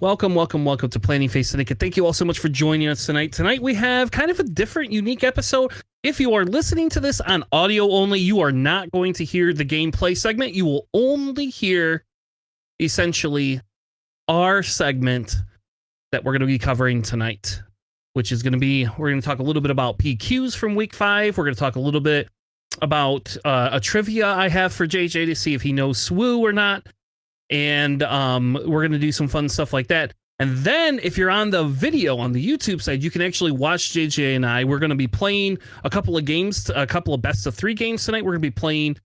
Welcome to Planning Phase Syndicate. Thank you all so much for joining us tonight. Tonight we have kind of a different, unique episode. If you are listening to this on audio only, you are not going to hear the gameplay segment. You will only hear, essentially, our segment that we're going to be covering tonight, which is going to be, we're going to talk a little bit about PQs from Week 5. We're going to talk a little bit about a trivia I have for JJ to see if he knows SWU or not. And we're going to do some fun stuff like that. And then if you're on the video on the YouTube side, you can actually watch JJ and I. We're going to be playing a couple of games, a couple of best of 3 games tonight. We're going to be playing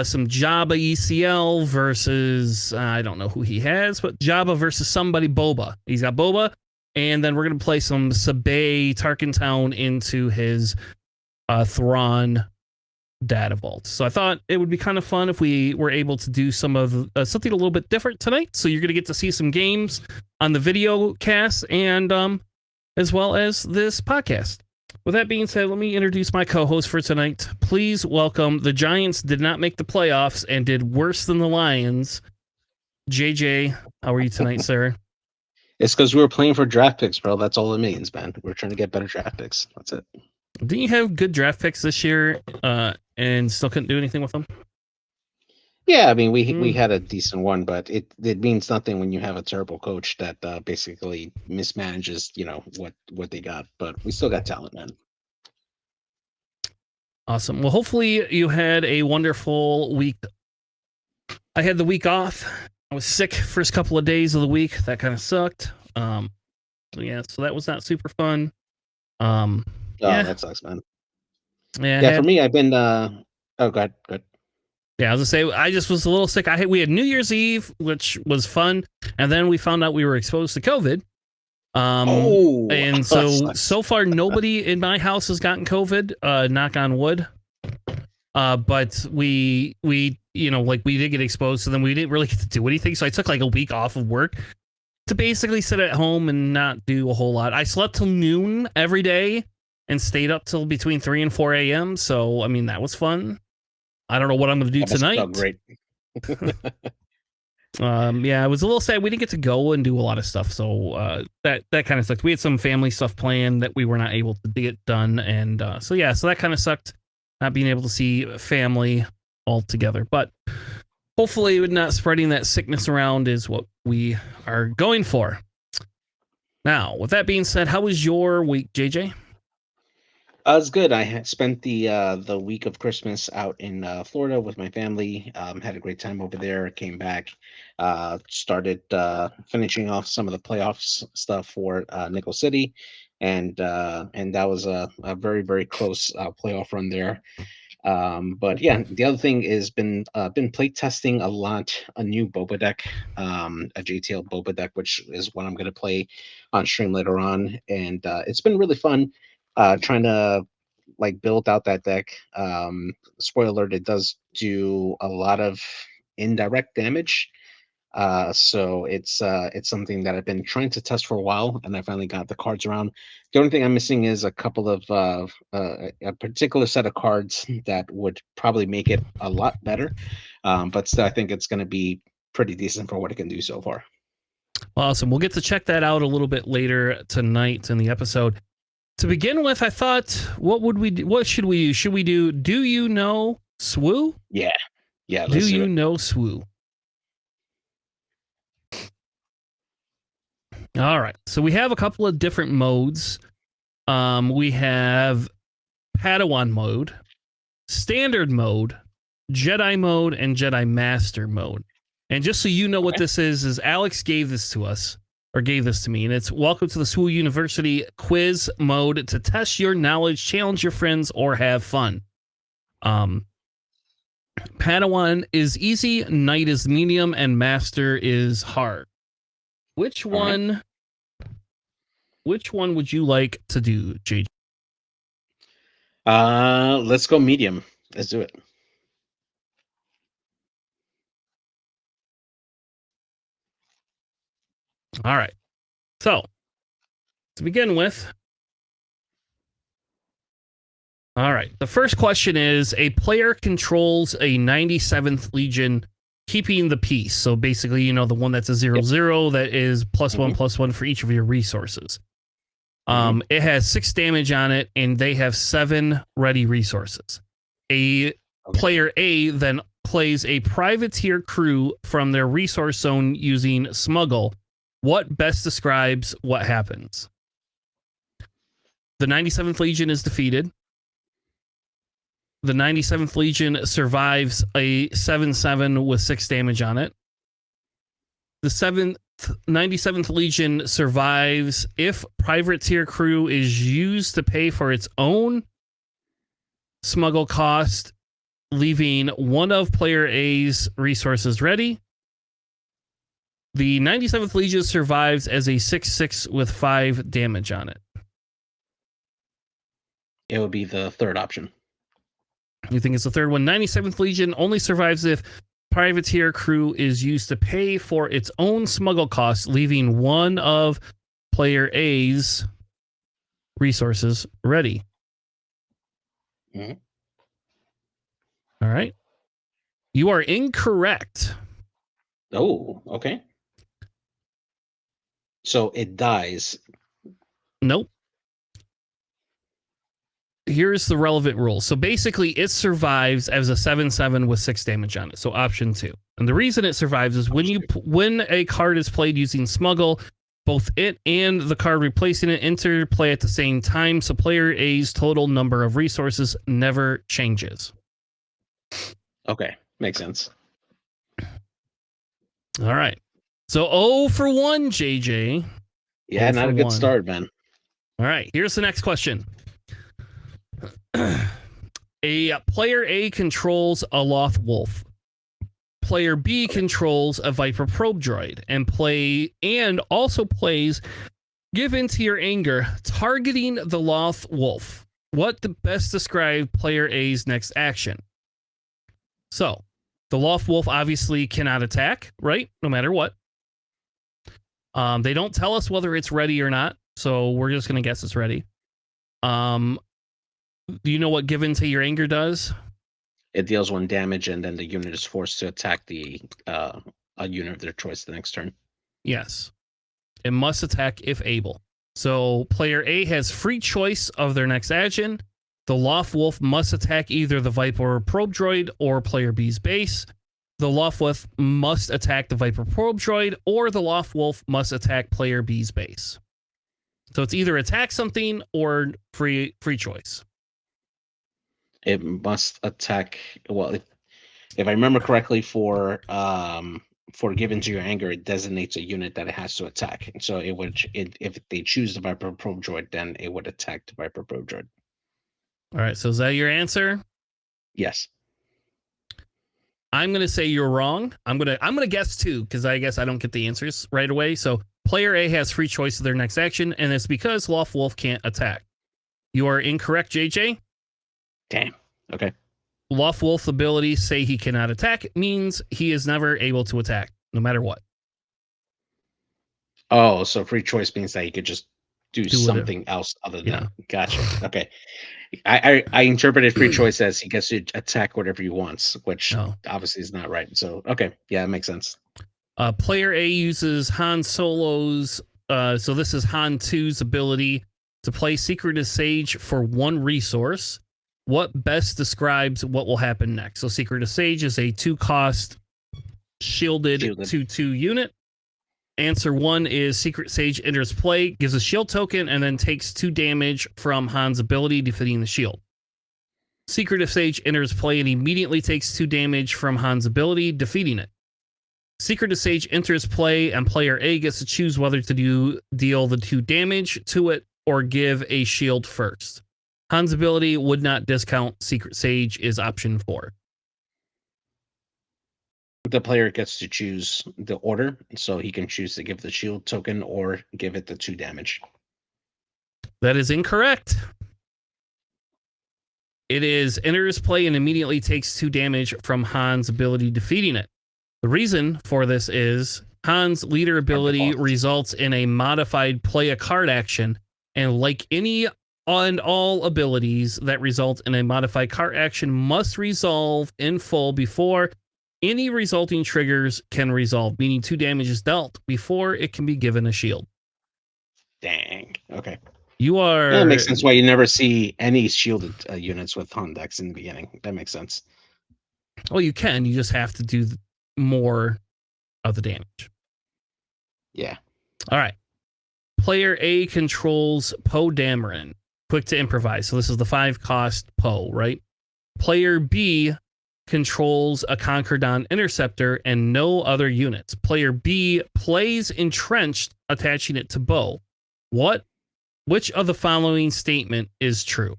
some Jabba ECL versus, I don't know who he has, but Jabba versus somebody, Boba. He's got Boba. And then we're going to play some Sabay Tarkintown into his Thrawn data vault. So I thought it would be kind of fun if we were able to do some of something a little bit different tonight. So you're going to get to see some games on the video cast and as well as this podcast. With that being said, let me introduce my co-host for tonight. Please welcome, the Giants did not make the playoffs and did worse than the Lions. JJ, how are you tonight, sir? It's because we were playing for draft picks, bro. That's all it means, man. We're trying to get better draft picks. That's it. Didn't you have good draft picks this year and still couldn't do anything with them? Yeah, I mean, we had a decent one, but it means nothing when you have a terrible coach that basically mismanages, what they got. But we still got talent, man. Awesome. Well, hopefully you had a wonderful week. I had the week off. I was sick first couple of days of the week. That kind of sucked. So that was not super fun. That sucks, man. Yeah, for me, I've been good. Yeah, I was gonna say I just was a little sick. We had New Year's Eve, which was fun, and then we found out we were exposed to COVID. And so far nobody in my house has gotten COVID. Knock on wood. But we did get exposed, so then we didn't really get to do anything. So I took like a week off of work to basically sit at home and not do a whole lot. I slept till noon every day and stayed up till between 3 and 4 a.m. So, I mean, that was fun. I don't know what I'm going to do tonight. Felt great. I was a little sad we didn't get to go and do a lot of stuff. So that kind of sucked. We had some family stuff planned that we were not able to get done. And so that kind of sucked, not being able to see family all together. But hopefully not spreading that sickness around is what we are going for. Now, with that being said, how was your week, JJ? It's good. I had spent the week of Christmas out in Florida with my family. Had a great time over there. Came back, started finishing off some of the playoffs stuff for Nickel City, and that was a very, very close playoff run there. But yeah, the other thing is been play testing a new Boba deck, a JTL Boba deck, which is what I'm going to play on stream later on, and it's been really fun. Trying to build out that deck. Spoiler alert, it does do a lot of indirect damage. So it's something that I've been trying to test for a while, and I finally got the cards around. The only thing I'm missing is a couple of a particular set of cards that would probably make it a lot better. But still, I think it's going to be pretty decent for what it can do so far. Awesome. We'll get to check that out a little bit later tonight in the episode. To begin with, I thought, what should we do? Should we do you know SWU? Yeah. Do you know SWU? All right. So we have a couple of different modes. We have Padawan mode, Standard mode, Jedi mode, and Jedi Master mode. And just so you know what this is Alex gave this to me, and it's welcome to the SWU University quiz mode to test your knowledge, challenge your friends, or have fun. Padawan is easy, Knight is medium, and Master is hard. Which one would you like to do, JJ? Let's go medium. Let's do it. All right. So, to begin with, all right. The first question is, a player controls a 97th Legion keeping the peace. So basically, the one that's a 0/0 that is +1/+1 for each of your resources. It has 6 damage on it, and they have 7 ready resources. Player A then plays a privateer crew from their resource zone using Smuggle. What best describes what happens? The 97th Legion is defeated. The 97th Legion survives a 7/7 with 6 damage on it. The 97th Legion survives if privateer crew is used to pay for its own smuggle cost, leaving one of player A's resources ready. The 97th Legion survives as a 6/6 with 5 damage on it. It would be the third option. You think it's the third one? 97th Legion only survives if privateer crew is used to pay for its own smuggle costs, leaving one of player A's resources ready. Mm-hmm. All right. You are incorrect. Oh, okay. So it dies. Nope. Here's the relevant rule. So basically, it survives as a 7/7 with 6 damage on it. So option 2. And the reason it survives is when a card is played using Smuggle, both it and the card replacing it enter play at the same time. So player A's total number of resources never changes. Okay, makes sense. All right. So 0 for 1, JJ. Yeah, not a good start, man. All right. Here's the next question. A player A controls a Loth Wolf. Player B controls a Viper Probe Droid and also plays Give In to Your Anger, targeting the Loth Wolf. What the best describe player A's next action? So, the Loth Wolf obviously cannot attack, right? No matter what. They don't tell us whether it's ready or not, so we're just going to guess it's ready. Do you know what Give In to Your Anger does? It deals 1 damage, and then the unit is forced to attack a unit of their choice the next turn. Yes. It must attack if able. So player A has free choice of their next action. The Loth Wolf must attack either the Viper Probe Droid or player B's base. The Loth Wolf must attack the Viper Probe Droid, or the Loth Wolf must attack player B's base. So it's either attack something or free choice. It must attack. Well, if I remember correctly, for Give In to Your Anger, it designates a unit that it has to attack. So if they choose the Viper Probe Droid, then it would attack the Viper Probe Droid. All right. So is that your answer? Yes. I'm gonna say you're wrong. I'm gonna guess 2 because I guess I don't get the answers right away. So player A has free choice of their next action, and it's because Loth Wolf can't attack. You are incorrect, JJ. Damn. Okay. Loth Wolf's abilities say he cannot attack. It means he is never able to attack, no matter what. Oh, so free choice means that he could just do something else other than Yeah. Gotcha. Okay. I interpreted free choice as he gets to attack whatever he wants, which obviously is not right. So, okay. Yeah, that makes sense. Player A uses Han Solo's, so this is Han 2's ability to play Secretive Sage for 1 resource. What best describes what will happen next? So Secretive Sage is a 2-cost shielded 2/2 unit. Answer 1 is Secret Sage enters play, gives a shield token, and then takes 2 damage from Han's ability, defeating the shield. Secretive Sage enters play and immediately takes 2 damage from Han's ability, defeating it. Secretive Sage enters play, and player A gets to choose whether to deal the 2 damage to it or give a shield first. Han's ability would not discount Secret Sage is option 4. The player gets to choose the order, so he can choose to give the shield token or give it the 2 damage. That is incorrect. It is enters play and immediately takes 2 damage from Han's ability, defeating it. The reason for this is Han's leader ability results in a modified play a card action, and like any and all abilities that result in a modified card action must resolve in full before Any resulting triggers can resolve, meaning 2 damage is dealt before it can be given a shield. Dang. Okay. You are... Yeah, that makes sense why you never see any shielded units with Hondex in the beginning. That makes sense. Well, you can. You just have to do more of the damage. Yeah. All right. Player A controls Poe Dameron. Quick to improvise. So this is the 5-cost Poe, right? Player B controls a Concordon Interceptor and no other units. Player B plays Entrenched, attaching it to Bow. Which of the following statement is true?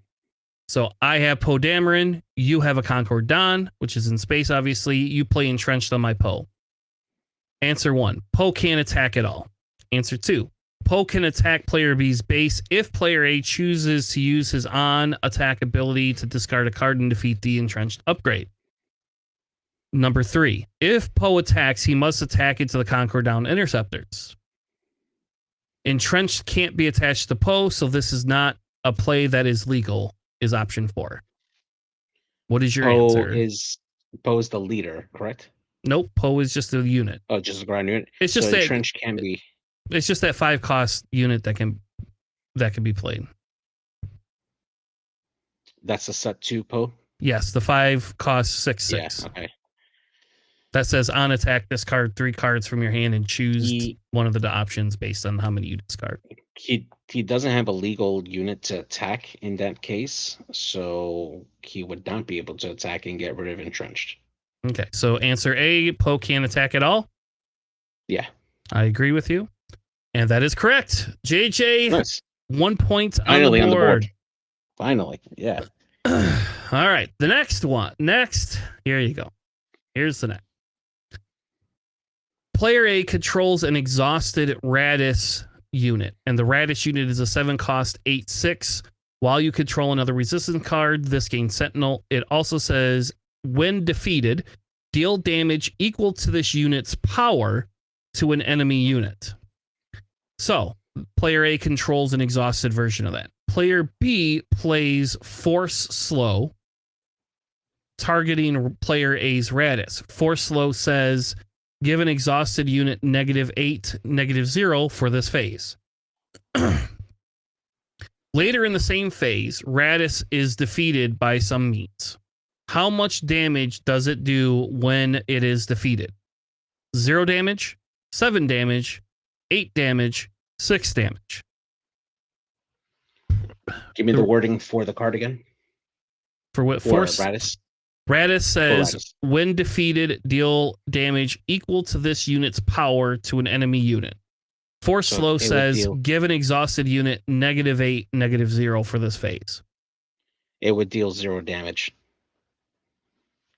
So I have Poe Dameron, you have a Concordon, which is in space, obviously. You play Entrenched on my Poe. Answer 1, Poe can't attack at all. Answer 2, Poe can attack player B's base if player A chooses to use his on-attack ability to discard a card and defeat the Entrenched upgrade. Number 3, if Poe attacks, he must attack into the Concordon Interceptors. Entrenched can't be attached to Poe, so this is not a play that is legal, is option 4. What is your answer? Poe's the leader, correct? Nope, Poe is just a unit. Oh, just a ground unit? It's just so that Entrenched can be... It's just that 5-cost unit that can be played. That's a set 2 Poe? Yes, the 5-cost 6/6. Yeah, okay. That says on attack, discard 3 cards from your hand and choose one of the options based on how many you discard. He doesn't have a legal unit to attack in that case, so he would not be able to attack and get rid of Entrenched. Okay, so answer A, Poe can't attack at all? Yeah. I agree with you. And that is correct. JJ, nice. 1 point Finally on the board. Finally, yeah. All right, the next one. Next, here you go. Here's the next. Player A controls an exhausted Radis unit, and the Radis unit is a 7-cost 8/6. While you control another resistance card, this gains Sentinel. It also says, when defeated, deal damage equal to this unit's power to an enemy unit. So, player A controls an exhausted version of that. Player B plays Force Slow, targeting player A's Radis. Force Slow says, give an exhausted unit -8, -0 for this phase. Later in the same phase, Radis is defeated by some means. How much damage does it do when it is defeated? 0 damage, 7 damage, 8 damage, 6 damage. Give me the wording for the card again. For what? Force Radis. Radis says, when defeated, deal damage equal to this unit's power to an enemy unit. Force Slow says, give an exhausted unit -8, -0 for this phase. It would deal 0 damage.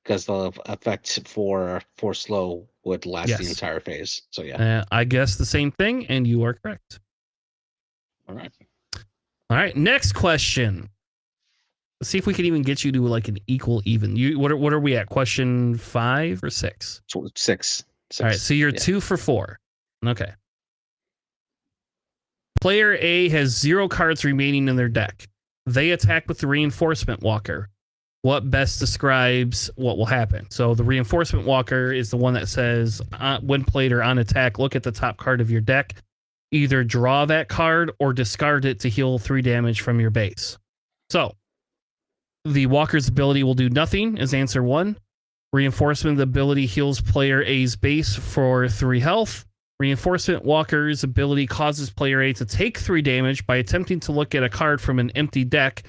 Because the effect for Force Slow would last the entire phase. So, yeah. I guess the same thing, and you are correct. All right. All right, next question. Let's see if we can even get you to like an equal even. What are we at? Question 5 or 6? 6. All right, so you're 2 for 4. Okay. Player A has 0 cards remaining in their deck. They attack with the Reinforcement Walker. What best describes what will happen? So the Reinforcement Walker is the one that says, when played or on attack, look at the top card of your deck. Either draw that card or discard it to heal 3 damage from your base. So the Walker's ability will do nothing, is answer 1. Reinforcement ability heals player A's base for 3 health. Reinforcement Walker's ability causes player A to take 3 damage by attempting to look at a card from an empty deck,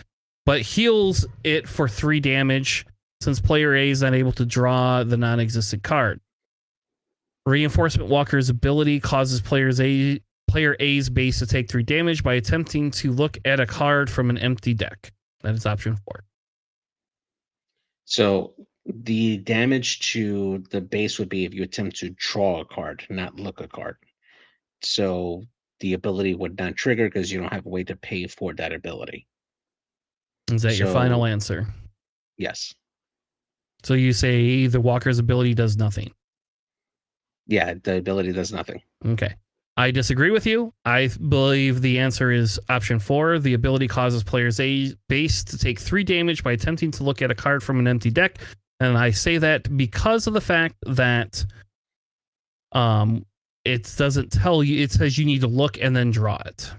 but heals it for 3 damage since player A is unable to draw the non-existent card. Reinforcement Walker's ability causes player A's base to take 3 damage by attempting to look at a card from an empty deck. That is option 4. So the damage to the base would be if you attempt to draw a card, not look a card. So the ability would not trigger because you don't have a way to pay for that ability. Is that your final answer? Yes. So you say the Walker's ability does nothing. Yeah, the ability does nothing. Okay. I disagree with you. I believe the answer is option 4. The ability causes player's A base to take 3 damage by attempting to look at a card from an empty deck. And I say that because of the fact that it doesn't tell you, it says you need to look and then draw it.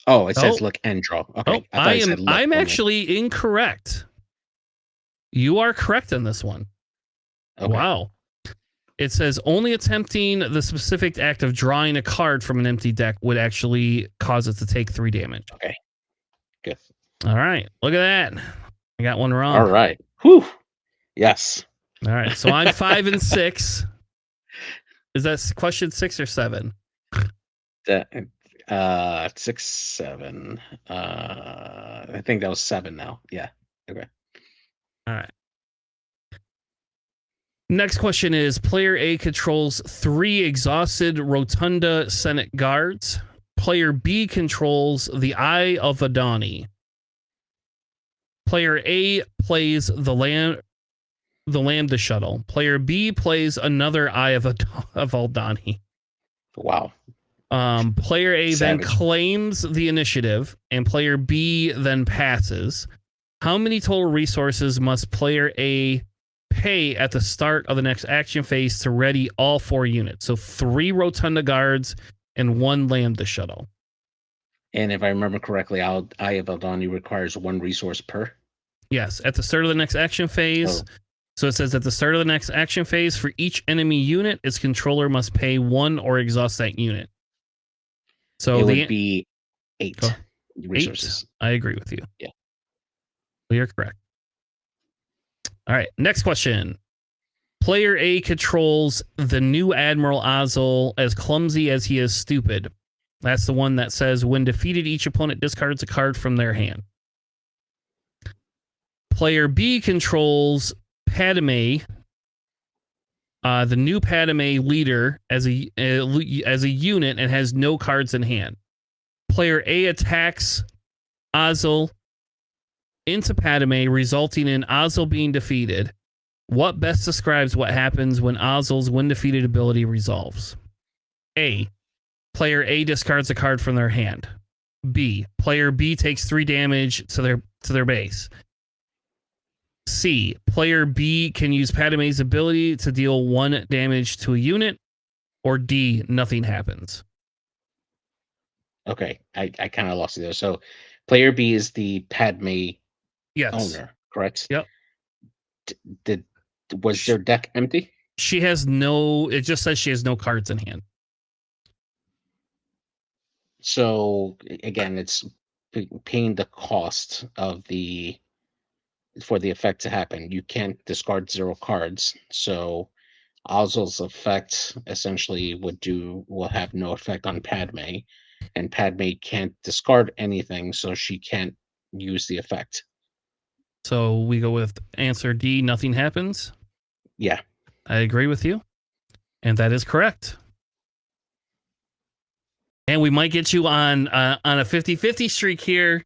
Oh, it says look and draw. Okay. I thought it said look I'm only. actually incorrect. You are correct on this one. Okay. Wow. It says only attempting the specific act of drawing a card from an empty deck would actually cause it to take 3 damage. Okay. Good. All right. Look at that. I got one wrong. All right. Whew. Yes. All right. So I'm 5 and 6. Is that question 6 or 7? 6, 7. I think that was 7 now. Yeah. Okay. All right. Next question is player A controls 3 exhausted Rotunda Senate guards. Player B controls the Eye of Adani. Player A plays the Lambda shuttle. Player B plays another Eye of Aldani. Wow. Player A Savage. then claims the initiative, and player B then passes. How many total resources must player A pay at the start of the next action phase to ready all 4 units? So 3 Rotunda guards and 1 Lambda shuttle. And if I remember correctly, Eye of Aldani requires 1 resource per. Yes, at the start of the next action phase. So it says at the start of the next action phase, for each enemy unit, its controller must pay 1 or exhaust that unit. So it would be 8 resources. 8. I agree with you. Yeah. Well, you're correct. All right, next question. Player A controls the new Admiral Ozzel, as clumsy as he is stupid. That's the one that says, when defeated, each opponent discards a card from their hand. Player B controls Padme, the new Padme leader, as a unit and has no cards in hand. Player A attacks Ozzel into Padme, resulting in Ozzel being defeated. What best describes what happens when Ozzel's when defeated ability resolves? A. Player A discards a card from their hand. B. Player B takes 3 damage to their base. C. Player B can use Padme's ability to deal 1 damage to a unit. Or D. Nothing happens. Okay, I kind of lost it there. So player B is the Padme owner, correct? Yep. Was their deck empty? She has no, it just says she has no cards in hand. So again, it's paying the cost of for the effect to happen. You can't discard 0 cards. So Ozzel's effect essentially will have no effect on Padme, and Padme can't discard anything, so she can't use the effect. So we go with answer D, nothing happens. Yeah. I agree with you. And that is correct. And we might get you on a 50-50 streak here.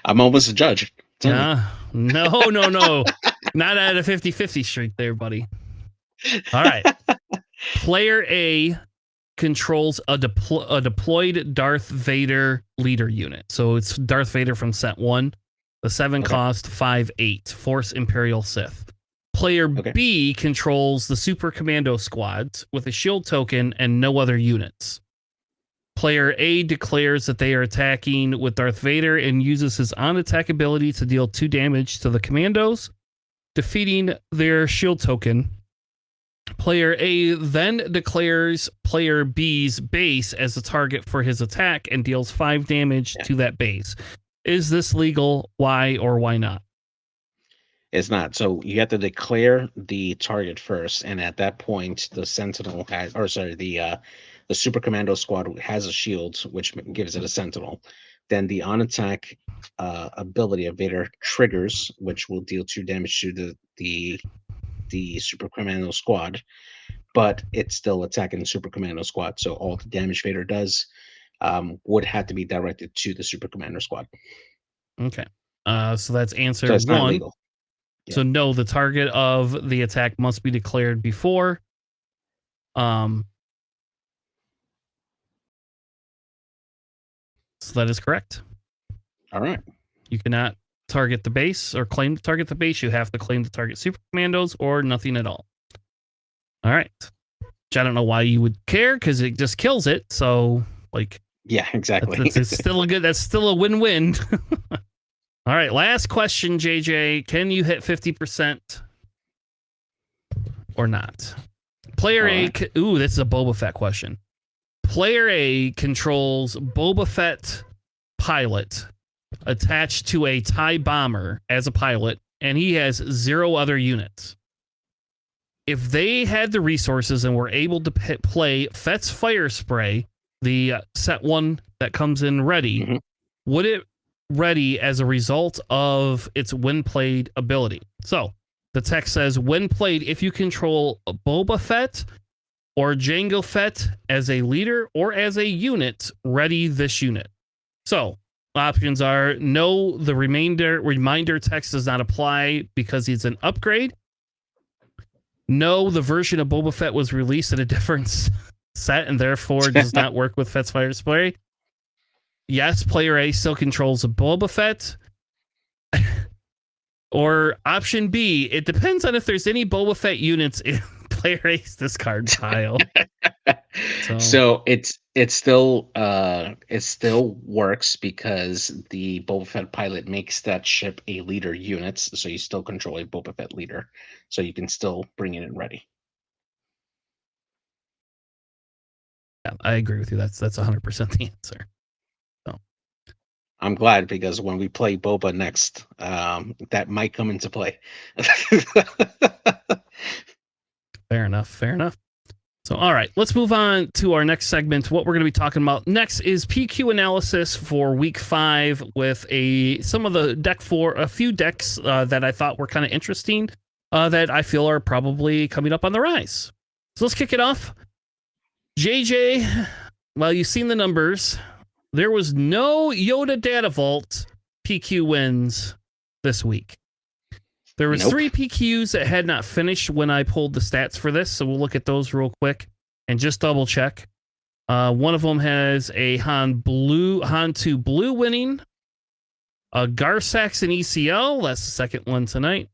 I'm almost a judge. No. Not at a 50-50 streak there, buddy. All right. Player A controls a deployed Darth Vader leader unit. So it's Darth Vader from set 1. The 7 cost 5/8. Force Imperial Sith. Player B controls the Super Commando squads with a shield token and no other units. Player A declares that they are attacking with Darth Vader and uses his on-attack ability to deal 2 damage to the commandos, defeating their shield token. Player A then declares player B's base as the target for his attack and deals 5 damage to that base. Is this legal? Why or why not? It's not. So you have to declare the target first, and at that point, the Sentinel the Super Commando squad has a shield, which gives it a Sentinel. Then the on-attack ability of Vader triggers, which will deal 2 damage to the Super Commando squad, but it's still attacking the Super Commando squad. So all the damage Vader does would have to be directed to the Super Commando squad. Okay. So that's answer so it's 1. Not legal. Yeah. So no, the target of the attack must be declared before. So that is correct. All right. You cannot target the base or claim to target the base, you have to claim to target super commandos or nothing at all. All right. Which I don't know why you would care because it just kills it. So, like, Yeah, exactly. it's still a good. That's still a win-win. All right, last question, JJ. Can you hit 50% or not? Player A. Right. Ooh, this is a Boba Fett question. Player A controls Boba Fett pilot attached to a TIE bomber as a pilot, and he has 0 other units. If they had the resources and were able to play Fett's Fire Spray, the set 1 that comes in ready, would it ready as a result of its when played ability? So the text says, when played, if you control Boba Fett or Jango Fett as a leader or as a unit, ready this unit. So options are no, the reminder text does not apply because it's an upgrade. No, the version of Boba Fett was released in a different set and therefore does not work with Fett's Fire Spray. Yes, player A still controls a Boba Fett. Or option B, it depends on if there's any Boba Fett units in player A's discard pile. So it still works because the Boba Fett pilot makes that ship a leader unit, so you still control a Boba Fett leader, so you can still bring it in ready. Yeah, I agree with you. That's 100% the answer. So I'm glad because when we play Boba next, that might come into play. Fair enough. So, all right, let's move on to our next segment. What we're going to be talking about next is PQ analysis for week 5 with some of the a few decks that I thought were kind of interesting that I feel are probably coming up on the rise. So let's kick it off. JJ, well, you've seen the numbers. There was no Yoda Data Vault PQ wins this week. There was 3 PQs that had not finished when I pulled the stats for this, so we'll look at those real quick and just double check. One of them has a Han 2 Blue winning, a Gar Saxon ECL, that's the second one tonight,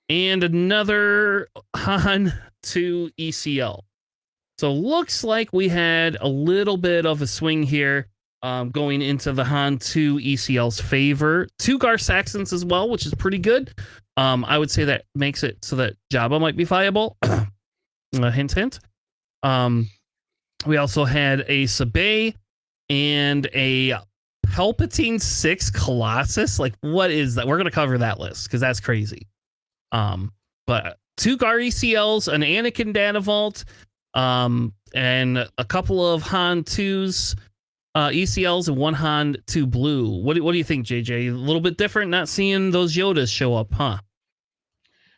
and another Han 2 ECL. So looks like we had a little bit of a swing here going into the Han 2 ECL's favor. 2 Gar Saxons as well, which is pretty good. I would say that makes it so that Jabba might be viable. Hint. We also had a Sabay and a Palpatine 6 Colossus. Like, what is that? We're going to cover that list because that's crazy. But 2 Gar ECLs, an Anakin Data Vault, and a couple of Han 2s ECLs and 1 Han 2 Blue. What do you think, JJ? A little bit different, not seeing those Yodas show up, huh?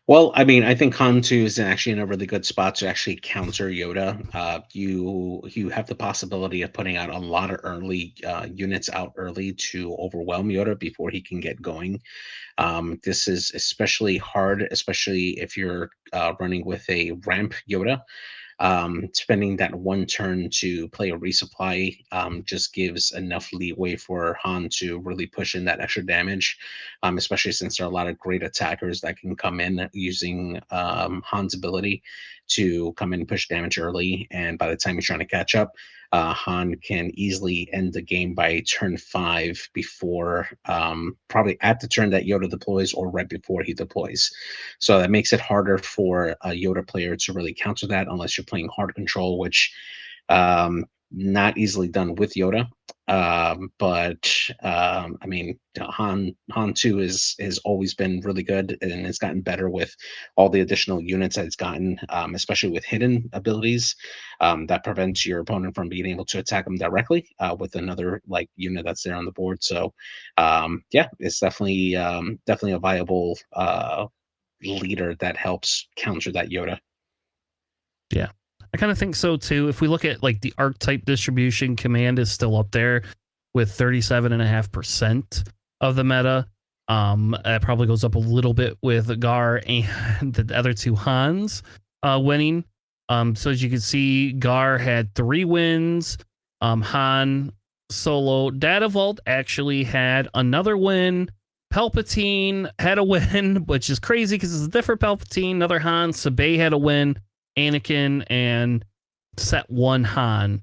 Well, I mean, I think Han 2 is actually in a really good spot to actually counter Yoda. You have the possibility of putting out a lot of early units out early to overwhelm Yoda before he can get going. This is especially hard, especially if you're running with a ramp Yoda. Spending that 1 turn to play a resupply just gives enough leeway for Han to really push in that extra damage, especially since there are a lot of great attackers that can come in using Han's ability to come in and push damage early. And by the time you're trying to catch up, Han can easily end the game by turn 5 before probably at the turn that Yoda deploys or right before he deploys. So that makes it harder for a Yoda player to really counter that unless you're playing hard control, which not easily done with Yoda. I mean, Han 2 has always been really good and it's gotten better with all the additional units that it's gotten, especially with hidden abilities that prevents your opponent from being able to attack them directly with another like unit that's there on the board. So yeah, it's definitely a viable leader that helps counter that Yoda. Yeah, I kind of think so too. If we look at like the archetype distribution, Command is still up there with 37.5% of the meta. It probably goes up a little bit with Gar and the other 2 Hans winning. So as you can see, Gar had 3 wins. Han Solo Data Vault actually had another win. Palpatine had a win, which is crazy because it's a different Palpatine. Another Han. Sabay had a win. Anakin and Set 1 Han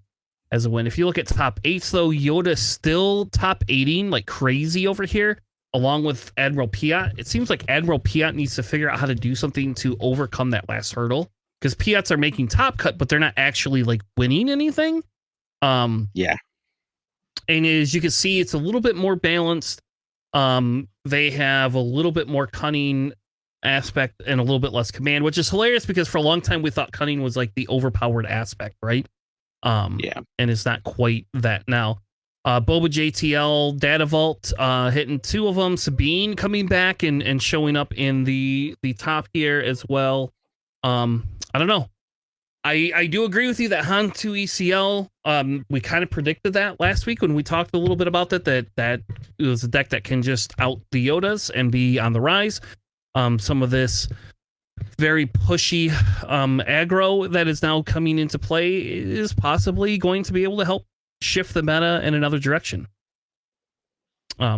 as a win. If you look at top 8s, though, Yoda's still top 8ing like crazy over here, along with Admiral Piat. It seems like Admiral Piat needs to figure out how to do something to overcome that last hurdle, because Piats are making top cut, but they're not actually like winning anything. Yeah. And as you can see, it's a little bit more balanced. They have a little bit more cunning aspect and a little bit less command, which is hilarious because for a long time we thought cunning was like the overpowered aspect, right? Yeah. And it's not quite that now. Boba JTL, Data Vault, hitting 2 of them. Sabine coming back and showing up in the top here as well. I don't know. I do agree with you that Han 2 ECL, we kind of predicted that last week when we talked a little bit about that it was a deck that can just out the Yodas and be on the rise. Some of this very pushy aggro that is now coming into play is possibly going to be able to help shift the meta in another direction.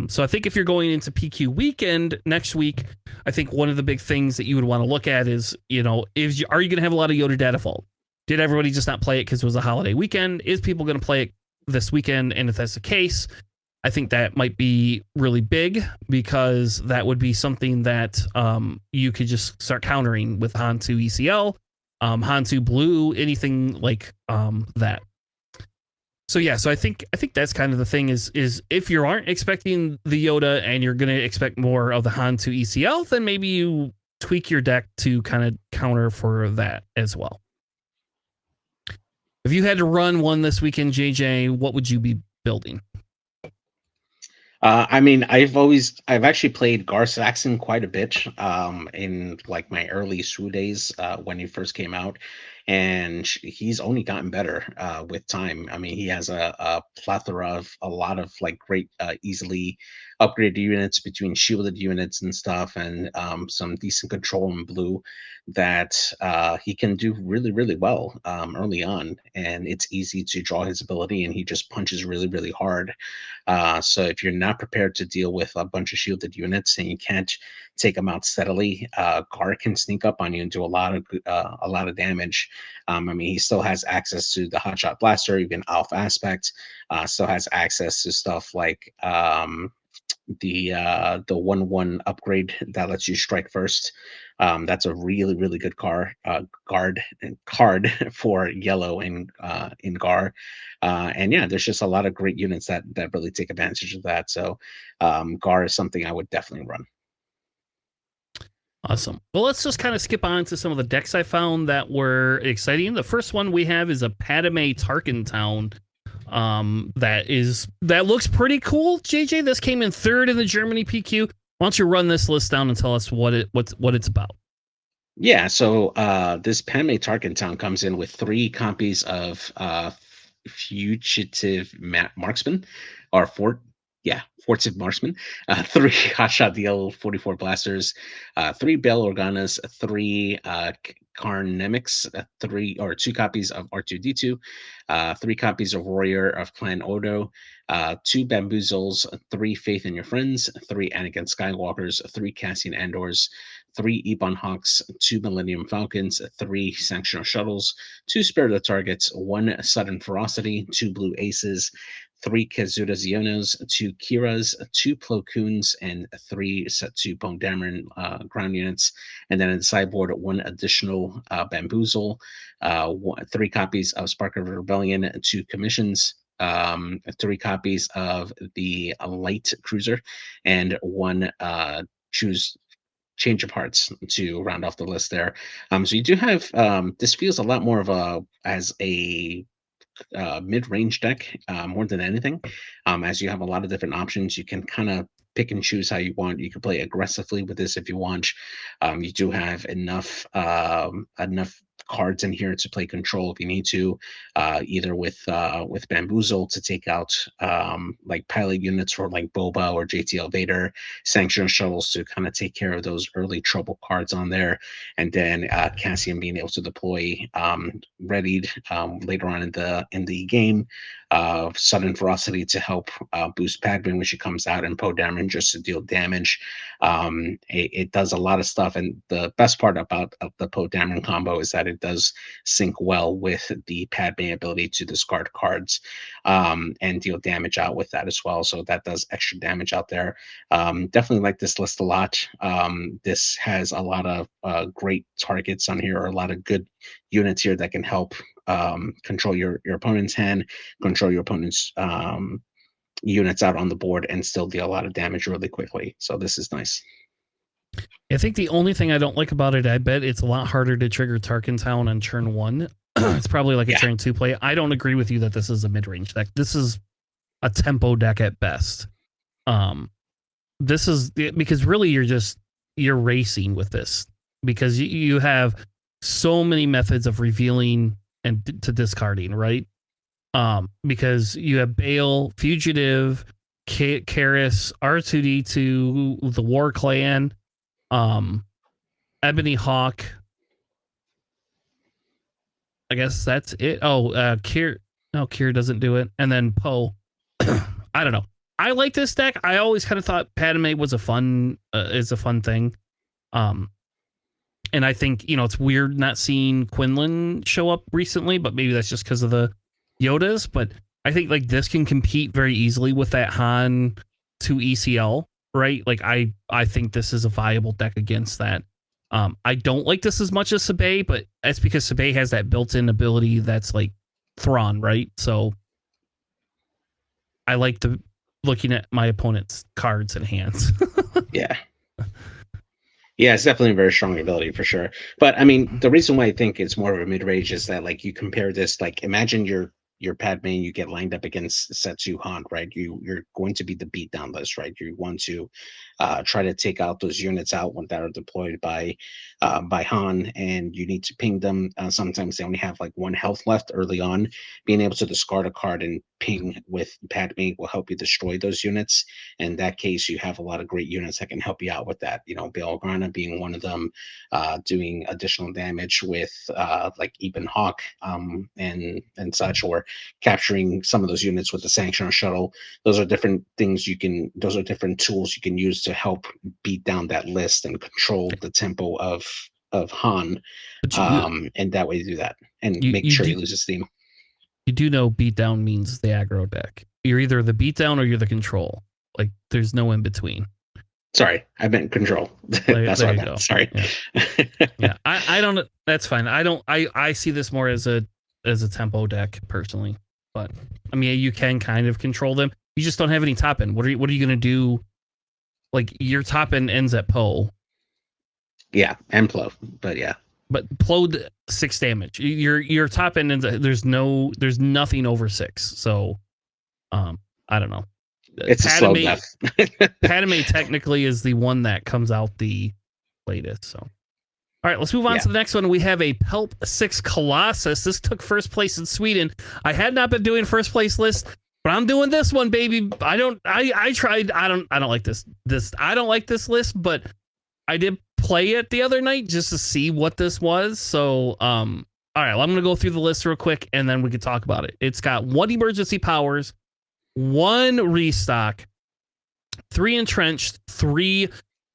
So I think if you're going into PQ weekend next week, I think one of the big things that you would want to look at is, are you going to have a lot of Yoda Data Vault? Did everybody just not play it because it was a holiday weekend? Is people going to play it this weekend? And if that's the case, I think that might be really big, because that would be something that you could just start countering with Han 2 ECL, Han 2 Blue, anything like that. So yeah, so I think that's kind of the thing is if you aren't expecting the Yoda and you're going to expect more of the Han 2 ECL, then maybe you tweak your deck to kind of counter for that as well. If you had to run one this weekend, JJ, what would you be building? I mean, I've actually played Gar Saxon quite a bit in like my early SWU days when he first came out, and he's only gotten better with time. I mean, he has a plethora of a lot of like great, easily upgraded units between shielded units and stuff, and some decent control in blue that he can do really, really well early on. And it's easy to draw his ability, and he just punches really, really hard. So if you're not prepared to deal with a bunch of shielded units and you can't take them out steadily, Gar can sneak up on you and do a lot of damage. I mean, he still has access to the Hotshot Blaster, even Alpha Aspect. Still has access to stuff like the 1/1 upgrade that lets you strike first. That's a really, really good card for yellow in Gar. And yeah, there's just a lot of great units that really take advantage of that. So Gar is something I would definitely run. Awesome. Well, let's just kind of skip on to some of the decks I found that were exciting. The first one we have is a Padme Tarkin Town. That looks pretty cool. JJ, this came in 3rd in the Germany PQ. Why don't you run this list down and tell us what it's about? Yeah, so this Padme Tarkin Town comes in with 3 copies of Fugitive Marksman, or Fortive Marksman, 3 Hotshot DL-44 blasters, 3 Bail Organas, 3 Carnemics, 2 copies of R2D2, 3 copies of Warrior of Clan Odo, 2 Bamboozles, 3 Faith in Your Friends, 3 Anakin Skywalkers, 3 Cassian Andors, 3 Ebon Hawks, 2 Millennium Falcons, 3 Sanctional Shuttles, 2 Spirit of Targets, 1 Sudden Ferocity, 2 Blue Aces, 3 Kazuda Zionos, 2 Kiras, 2 Plo Koons, and 3 Setsu Bone Dameron ground units. And then in the sideboard, 1 additional Bamboozle, 3 copies of Spark of Rebellion, 2 commissions, 3 copies of the light cruiser, and 1 change of hearts to round off the list there. So you do have this feels a lot more of a mid-range deck more than anything, as you have a lot of different options. You can kind of pick and choose how you want. You can play aggressively with this if you want. You do have enough cards in here to play control if you need to, either with Bamboozle to take out like pilot units for like Boba or JTL Vader, Sanction Shuttles to kind of take care of those early trouble cards on there, and then Cassian being able to deploy readied later on in the game, Sudden Ferocity to help boost Padman when she comes out, and Poe Dameron just to deal damage. It does a lot of stuff, and the best part about the Poe Dameron combo is that it does sync well with the Padme ability to discard cards and deal damage out with that as well. So that does extra damage out there. Definitely like this list a lot. This has a lot of great targets on here, or a lot of good units here that can help control your opponent's hand, control your opponent's units out on the board, and still deal a lot of damage really quickly. So this is nice. I think the only thing I don't like about it, I bet it's a lot harder to trigger Tarkin Town on turn 1. It's probably like a turn 2 play. I don't agree with you that this is a mid-range deck. This is a tempo deck at best. This is because really you're racing with this, because you have so many methods of revealing and to discarding, right? Because you have Bail, Fugitive, Karis, R2D2, the War Clan, Ebony Hawk. I guess that's it. Kier doesn't do it, and then Poe. I don't know. I like this deck. I always kind of thought Padme was a fun thing. And I think, it's weird not seeing Quinlan show up recently, but maybe that's just because of the Yodas. But I think like this can compete very easily with that Han 2 ECL, right? Like I think this is a viable deck against that. I don't like this as much as Sabay, but that's because Sabay has that built-in ability that's like Thrawn, right? So I like looking at my opponent's cards and hands. Yeah. Yeah, it's definitely a very strong ability for sure. But I mean, the reason why I think it's more of a mid-range is that, like, you compare this, like, imagine you're Padme, you get lined up against Setsu Han, right? You're going to be the beatdown list, right? You want to try to take out those units out when that are deployed by Han, and you need to ping them. Sometimes they only have like 1 health left early on. Being able to discard a card and ping with Padme will help you destroy those units. In that case, you have a lot of great units that can help you out with that. Bail Organa being one of them, doing additional damage with like Eben Hawk and such, or capturing some of those units with the Sanction Shuttle. Those are different things those are different tools you can use to help beat down that list and control the tempo of Han. And that way you do that and make sure you lose his steam. You do know beatdown means the aggro deck. You're either the beatdown or you're the control. Like there's no in between. Sorry, I meant control. That's what I meant. Sorry. Yeah. I don't. That's fine. I see this more as a tempo deck personally, but I mean you can kind of control them. You just don't have any top end. What are you gonna do? Like your top end ends at Poe. Yeah, and Plo, but yeah. But Plo 6 damage. Your top end ends at, there's nothing over 6. So, I don't know. It's Padme, a slow death. Padme technically is the one that comes out the latest. So, all right, let's move on to the next one. We have a Pelp 6 Colossus. This took first place in Sweden. I had not been doing first place lists, but I'm doing this one, baby. I tried. I don't like this. I don't like this list, but I did play it the other night just to see what this was. So, all right, well, I'm going to go through the list real quick and then we can talk about it. It's got 1 emergency powers, 1 restock, 3 entrenched, 3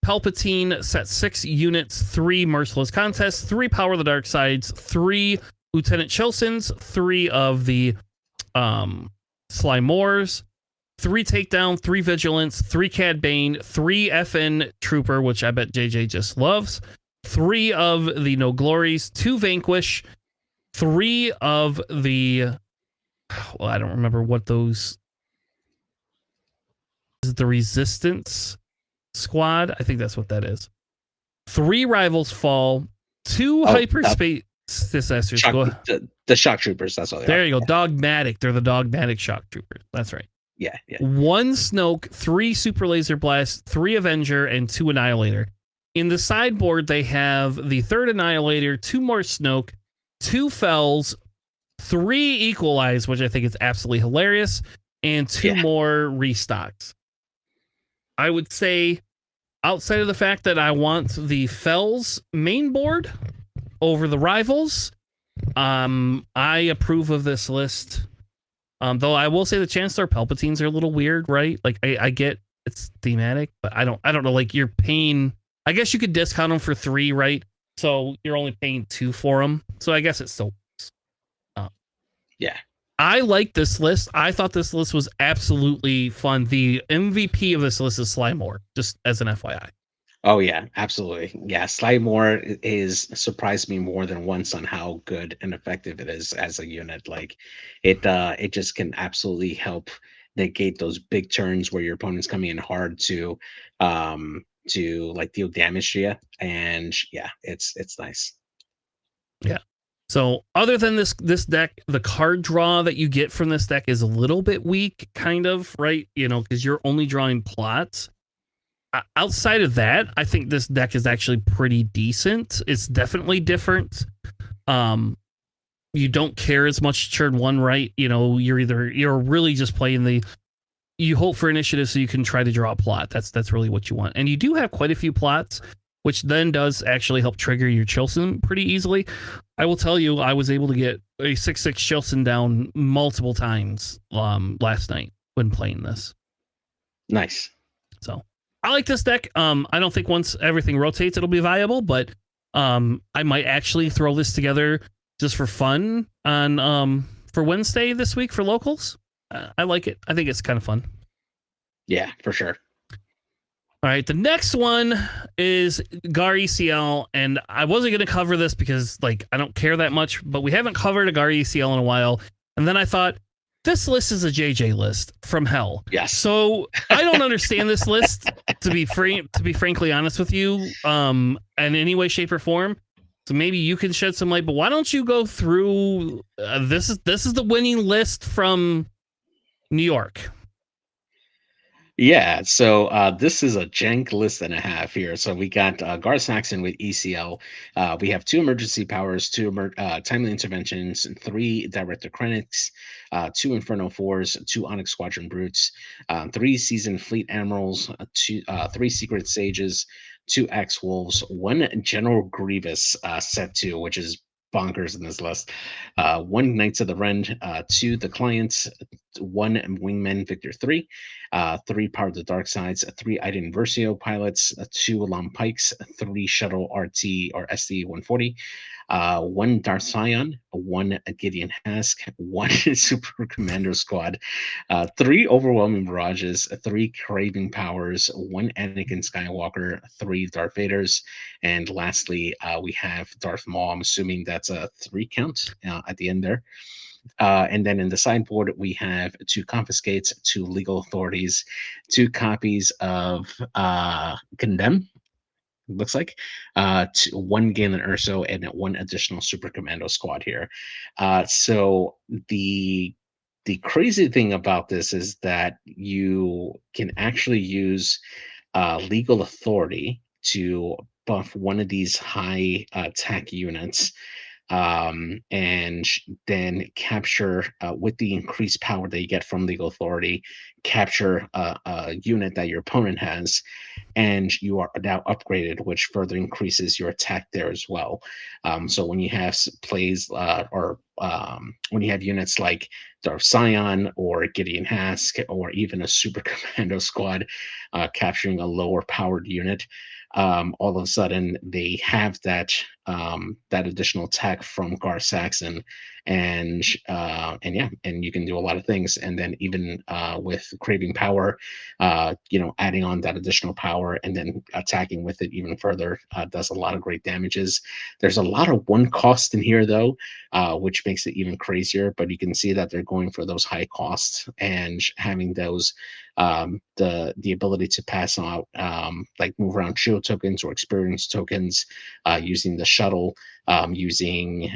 Palpatine, set 6 units, 3 merciless contests, 3 power of the dark sides, 3 Lieutenant Chilsons, 3 of the Slymores, 3 takedown, 3 vigilance, 3 Cad Bane, 3 FN Trooper, which I bet JJ just loves, 3 of the No Glories, 2 Vanquish, 3 of the, well, I don't remember what those, is it the Resistance Squad? I think that's what that is. 3 Rivals Fall, 2 Hyperspace Successors. The Shock Troopers, that's all they are. There you go, Dogmatic. They're the Dogmatic Shock Troopers. That's right. Yeah. 1 Snoke, 3 Super Laser Blast, 3 Avenger, and 2 Annihilator. In the sideboard, they have the 3rd Annihilator, 2 more Snoke, 2 fells, 3 equalize, which I think is absolutely hilarious, and 2 more restocks. I would say, outside of the fact that I want the fells main board over the rivals, I approve of this list. Though I will say the Chancellor Palpatines are a little weird, right? Like I get it's thematic, but I don't know. Like you're paying, I guess you could discount them for 3, right? So you're only paying 2 for them. So I guess it still works. Yeah. I like this list. I thought this list was absolutely fun. The MVP of this list is Slymore, just as an FYI. Oh yeah, absolutely. Yeah, Slymore is surprised me more than once on how good and effective it is as a unit. Like it just can absolutely help negate those big turns where your opponent's coming in hard to like deal damage to you. And yeah, it's nice. Yeah. So other than this deck, the card draw that you get from this deck is a little bit weak, kind of, right? You know, because you're only drawing plots. Outside of that, I think this deck is actually pretty decent. It's definitely different. You don't care as much turn 1, right? You know, you're really just playing you hope for initiative so you can try to draw a plot. That's really what you want. And you do have quite a few plots, which then does actually help trigger your Chilson pretty easily. I will tell you, I was able to get a 6/6 Chilson down multiple times last night when playing this. Nice. So I like this deck. I don't think once everything rotates, it'll be viable, but I might actually throw this together just for fun on for Wednesday this week for locals. I like it. I think it's kind of fun. Yeah, for sure. All right, the next one is Gar ECL, and I wasn't going to cover this because like I don't care that much, but we haven't covered a Gar ECL in a while, and then I thought this list is a JJ list from hell. Yes. So I don't understand this list to be frankly honest with you, in any way, shape, or form. So maybe you can shed some light. But why don't you go through? This is the winning list from New York. Yeah, so this is a jank list and a half here. So we got Gar Saxon with ECL. We have 2 emergency powers, 2 timely interventions, 3 director credits, 2 Inferno 4s, 2 Onyx Squadron Brutes, 3 seasoned fleet admirals, 3 secret sages, 2 Axe Wolves, 1 General Grievous set 2, which is bonkers in this list. 1 Knights of the Rend, 2 The Clients, 1 Wingmen Victor 3, 3 Power of the Dark Sides, 3 Iden Versio pilots, 2 Alam Pikes, 3 Shuttle RT or SD 140, 1 Darthion, 1 Gideon Hask, 1 Super Commando Squad, 3 Overwhelming Mirages, 3 Craving Powers, 1 Anakin Skywalker, 3 Darth Vaders, and lastly, we have Darth Maul. I'm assuming that's a 3 count at the end there. And then in the sideboard, we have 2 confiscates, 2 legal authorities, 2 copies of Condemn, looks like, 1 Galen Urso, and 1 additional Super Commando Squad here. So the crazy thing about this is that you can actually use legal authority to buff one of these high tech units, and then capture with the increased power that you get from legal authority, capture a unit that your opponent has, and you are now upgraded, which further increases your attack there as well. So when you have plays or when you have units like Darth Scion or Gideon Hask or even a Super Commando Squad capturing a lower powered unit, all of a sudden they have that additional tech from Gar Saxon, and yeah, and you can do a lot of things. And then even with Craving Power, adding on that additional power and then attacking with it even further does a lot of great damages. There's a lot of 1 cost in here though, which makes it even crazier. But you can see that they're going for those high costs and having those the ability to pass out like move around shield tokens or experience tokens using the shuttle, using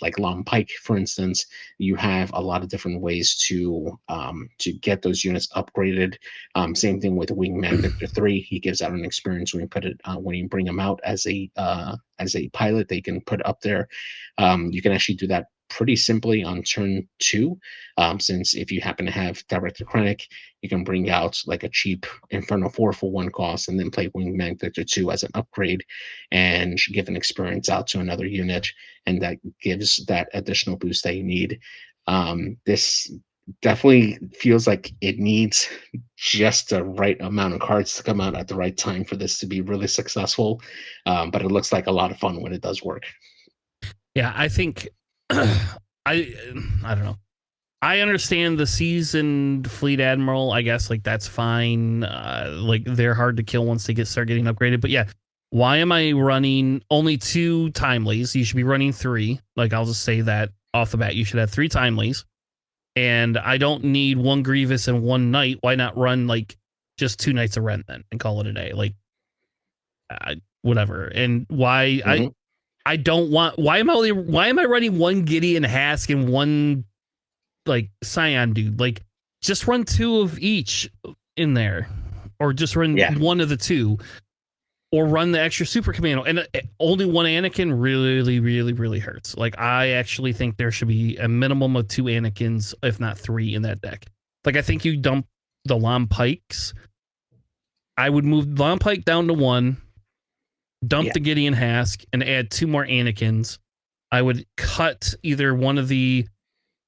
like Long Pike, for instance. You have a lot of different ways to get those units upgraded. Same thing with Wingman Victor 3. He gives out an experience when you put it when you bring him out as a pilot. They can put up there. You can actually do that pretty simply on turn 2, since if you happen to have Director Krennic, you can bring out like a cheap Inferno 4 for 1 cost and then play Wingman Victor 2 as an upgrade and give an experience out to another unit, and that gives that additional boost that you need. This definitely feels like it needs just the right amount of cards to come out at the right time for this to be really successful, but it looks like a lot of fun when it does work. Yeah, I think I don't know. I understand the seasoned fleet admiral. I guess like that's fine. Like they're hard to kill once they start getting upgraded. But yeah, why am I running only 2 timelies? You should be running 3. Like I'll just say that off the bat. You should have 3 timelies, and I don't need 1 Grievous and 1 Knight. Why not run like just 2 Knights of Ren then and call it a day? Like whatever. And why I don't want. Why am I running 1 Gideon Hask and 1 like Scion dude? Like just run 2 of each in there, or just run 1 of the 2, or run the extra super commando. And only 1 Anakin really hurts. Like I actually think there should be a minimum of 2 Anakins, if not 3, in that deck. Like I think you dump the Lom Pikes. I would move Lom Pike down to 1. Dump the Gideon Hask and add 2 more Anakins. I would cut either one of the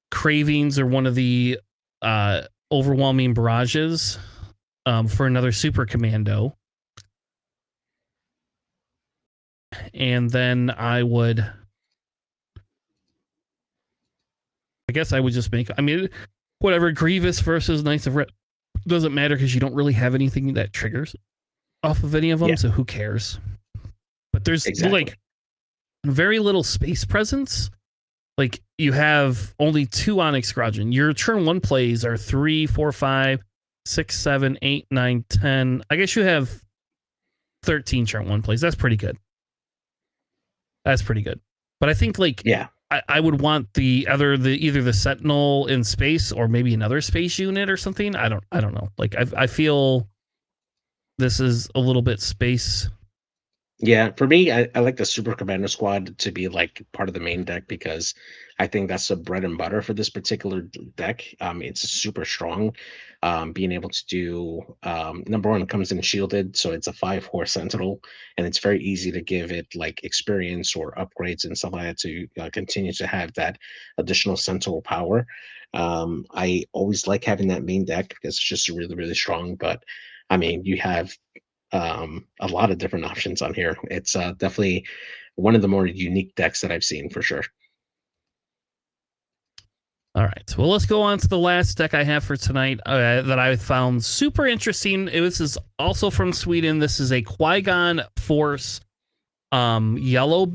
Cravings or one of the Overwhelming Barrages for another Super Commando. And then I guess I would just make, whatever, Grievous versus Knights of Red. Doesn't matter because you don't really have anything that triggers off of any of them, so who cares? But there's like very little space presence. Like you have only 2 Onyx Squadron. Your turn 1 plays are 3, 4, 5, 6, 7, 8, 9, 10. I guess you have 13 turn 1 plays. That's pretty good. But I think like I would want either the Sentinel in space or maybe another space unit or something. I don't know. Like I feel this is a little bit space. Yeah, for me, I like the Super Commander Squad to be like part of the main deck because I think that's the bread and butter for this particular deck. It's super strong. Being able to do number 1, it comes in shielded, so it's a 5 horse Sentinel, and it's very easy to give it like experience or upgrades and stuff like that to continue to have that additional Sentinel power. I always like having that main deck because it's just really strong. But I mean, you have a lot of different options on here. It's definitely one of the more unique decks that I've seen for sure. All right, well, let's go on to the last deck I have for tonight that I found super interesting. This is also from Sweden. This is a Qui-Gon Force yellow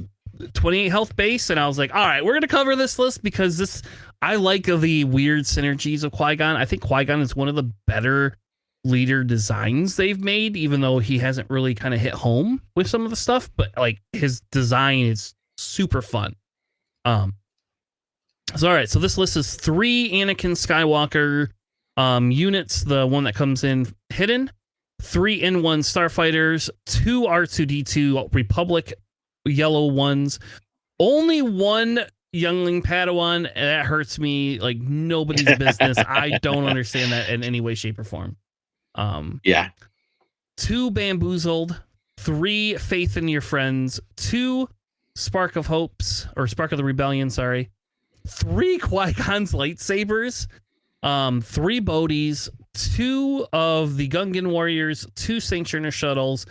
28 health base, and I was like, all right, we're going to cover this list because I like the weird synergies of Qui-Gon. I think Qui-Gon is one of the better leader designs they've made, even though he hasn't really kind of hit home with some of the stuff, but like his design is super fun. So all right, so this list is 3 Anakin Skywalker units, the one that comes in hidden, 3 N1 starfighters, 2 R2D2 Republic yellow ones, only 1 youngling Padawan. That hurts me like nobody's business. I don't understand that in any way, shape, or form. 2 Bamboozled, 3 Faith in Your Friends, 2 Spark of Hopes, or Spark of the Rebellion, sorry, 3 Qui-Gon's lightsabers, 3 Bodhis, 2 of the Gungan Warriors, 2 Sanctuary Shuttles,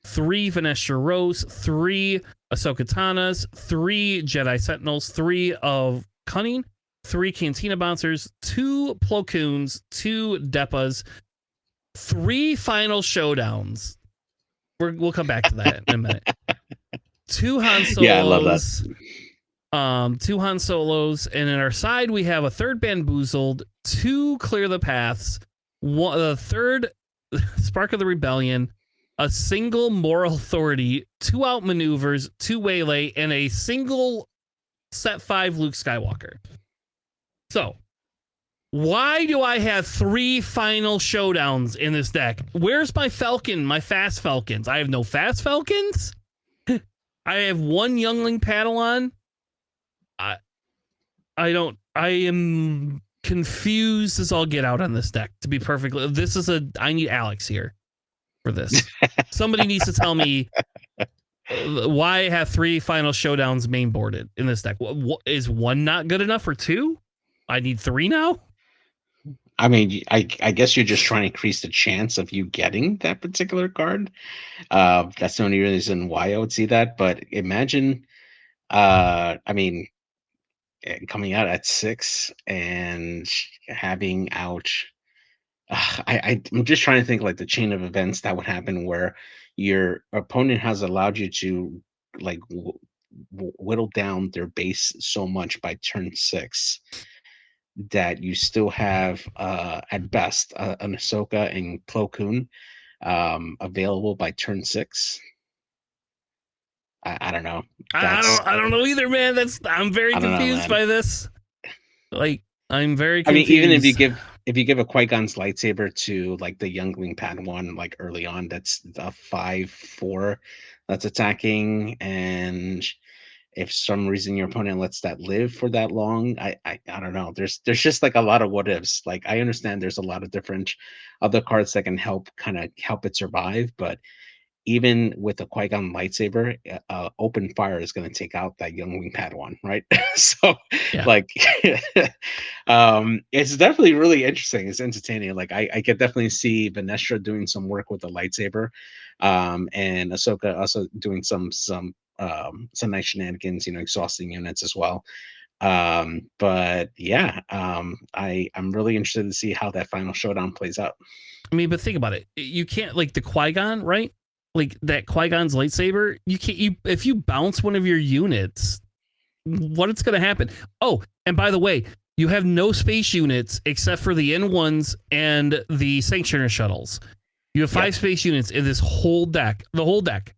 3 Venestra Rose, 3 Ahsoka Tanas, 3 Jedi Sentinels, 3 of Cunning, 3 Cantina Bouncers, 2 Plo Koons, 2 Depas, 3 Final Showdowns. We'll come back to that in a minute. 2 Han Solos. Yeah, I love that. 2 Han Solos, and in our side we have a 3rd Bamboozled, 2 Clear the Paths, the third Spark of the Rebellion, a single Moral Authority, 2 outmaneuvers, 2 waylay, and a single set 5 Luke Skywalker. So, why do I have 3 final showdowns in this deck? Where's my Falcon, my fast Falcons? I have no fast Falcons. I have 1 Youngling Padawan. I am confused as all get out on this deck, to be perfectly. I need Alex here for this. Somebody needs to tell me why I have 3 final showdowns main boarded in this deck. Is 1 not good enough for 2? I need 3 now? I mean, I guess you're just trying to increase the chance of you getting that particular card. That's the only reason why I would see that. But imagine, I mean, coming out at 6 and having out. I'm just trying to think like the chain of events that would happen where your opponent has allowed you to like whittle down their base so much by turn 6 that you still have at best an Ahsoka and Plo Koon available by turn 6. I don't know. I don't know either, man. I'm very confused by this. Like, I'm very confused. I mean, even if you give a Qui-Gon's lightsaber to like the Youngling Padawan like early on, that's a 5/4 that's attacking, and if some reason your opponent lets that live for that long, I don't know. There's just like a lot of what ifs. Like I understand there's a lot of different other cards that can help it survive, but even with a Qui-Gon lightsaber, open fire is going to take out that Youngling Padawan, right? So, yeah. like, it's definitely really interesting. It's entertaining. Like, I could definitely see Vanestra doing some work with the lightsaber, and Ahsoka also doing some nice shenanigans, exhausting units as well. But yeah, I'm really interested to see how that final showdown plays out. I mean, but think about it. You can't, like, the Qui-Gon, right? Like that Qui-Gon's lightsaber, if you bounce one of your units, what's going to happen? Oh, and by the way, you have no space units except for the N1s and the Sanctioner shuttles. You have 5 space units in this whole deck, the whole deck.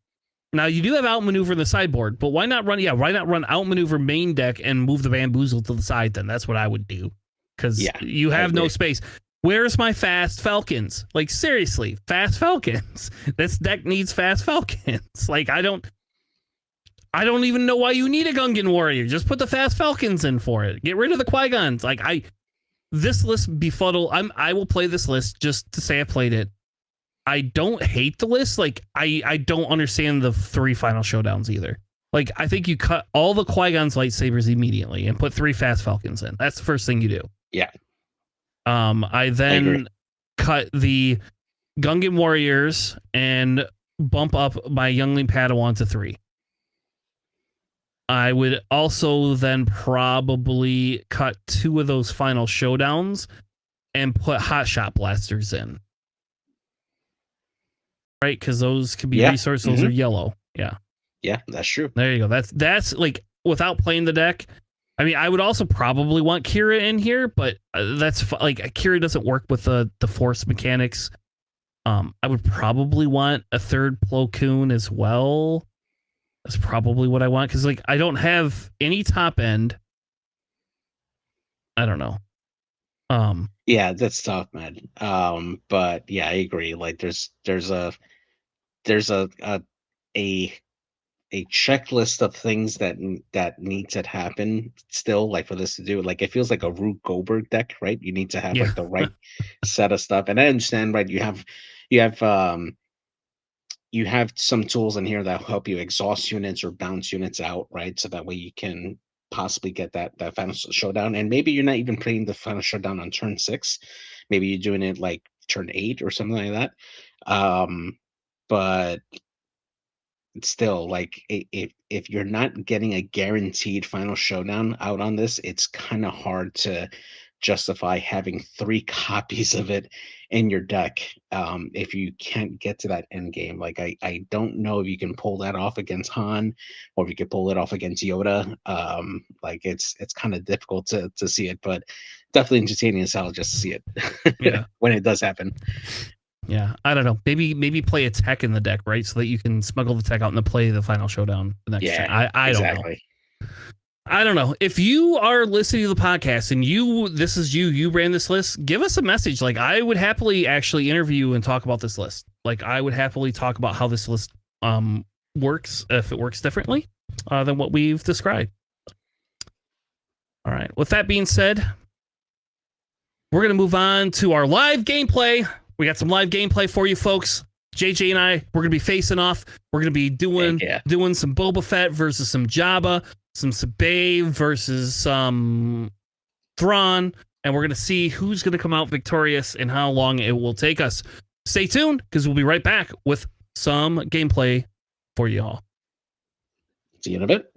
Now you do have outmaneuver in the sideboard, but why not run outmaneuver main deck and move the Bamboozle to the side then? That's what I would do. Because you have no space. Where's my fast Falcons? Like, seriously, fast Falcons. This deck needs fast Falcons. Like, I don't even know why you need a Gungan Warrior. Just put the fast Falcons in for it. Get rid of the Qui-Gons. Like, this list befuddle. I will play this list just to say I played it. I don't hate the list. Like, I don't understand the 3 final showdowns either. Like, I think you cut all the Qui-Gon's lightsabers immediately and put 3 fast Falcons in. That's the first thing you do. Yeah. I then cut the Gungan Warriors and bump up my Youngling Padawan to 3. I would also then probably cut 2 of those final showdowns and put Hot Shot Blasters in. Right? Because those could be resources. Those are yellow. Yeah. Yeah, that's true. There you go. That's like, without playing the deck. I mean, I would also probably want Kira in here, but that's like, Kira doesn't work with the force mechanics. I would probably want a 3rd Plo Koon as well. That's probably what I want, because like I don't have any top end. I don't know. Yeah, that's tough, man. But yeah, I agree. Like there's a checklist of things that need to happen still, like for this to do. Like it feels like a Rube Goldberg deck, right? You need to have like the right set of stuff. And I understand, right? You have some tools in here that help you exhaust units or bounce units out, right? So that way you can possibly get that final showdown. And maybe you're not even playing the final showdown on turn 6. Maybe you're doing it like turn 8 or something like that. But still, like if you're not getting a guaranteed final showdown out on this, it's kind of hard to justify having 3 copies of it in your deck if you can't get to that end game. Like I don't know if you can pull that off against Han, or if you could pull it off against Yoda. Like it's kind of difficult to see it, but definitely entertaining as hell just to see it. Yeah. When it does happen. Yeah, I don't know. Maybe play a tech in the deck, right? So that you can smuggle the tech out and then play the final showdown the next Yeah, turn. I don't know. exactly. I don't know. If you are listening to the podcast and this is you ran this list, give us a message. Like, I would happily actually interview and talk about this list. Like, I would happily talk about how this list works, if it works differently than what we've described. All right. With that being said, we're going to move on to our live gameplay. We got some live gameplay for you folks. JJ and I, we're going to be facing off. We're going to be doing some Boba Fett versus some Jabba, some Sabay versus some Thrawn, and we're going to see who's going to come out victorious and how long it will take us. Stay tuned, because we'll be right back with some gameplay for you all. See you in a bit.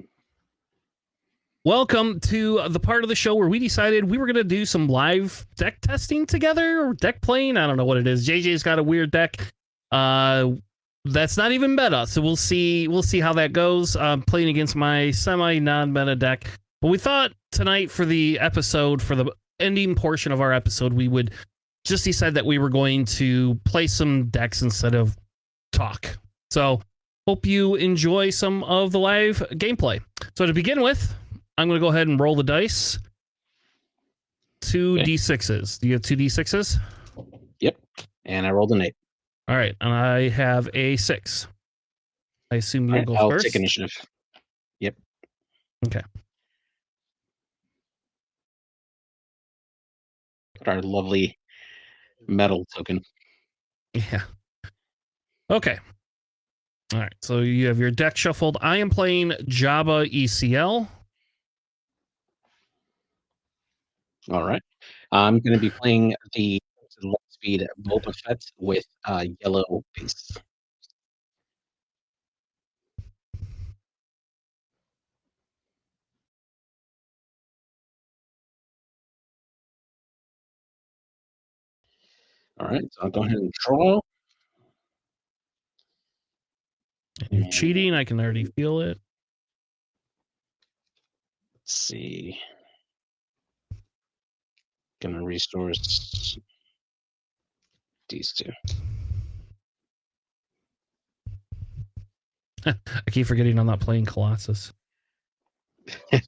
Welcome to the part of the show where we decided we were going to do some live deck testing together, or deck playing. I don't know what it is. JJ's got a weird deck. That's not even meta, so we'll see how that goes. Playing against my semi non-meta deck. But we thought tonight for the episode, for the ending portion of our episode, we would just decide that we were going to play some decks instead of talk. So hope you enjoy some of the live gameplay. So to begin with, I'm going to go ahead and roll the dice. 2 D6s. Do you have 2 D6s? Yep. And I rolled an 8. All right. And I have a 6. I assume you'll go I'll first. take initiative. Yep. Okay. Our lovely metal token. Yeah. Okay. All right. So you have your deck shuffled. I am playing Jabba ECL. All right. I'm going to be playing the light speed Boba Fett with yellow base. All right. So I'll go ahead and draw. And you're cheating. I can already feel it. Let's see. Gonna restore these two. I keep forgetting I'm not playing Colossus. All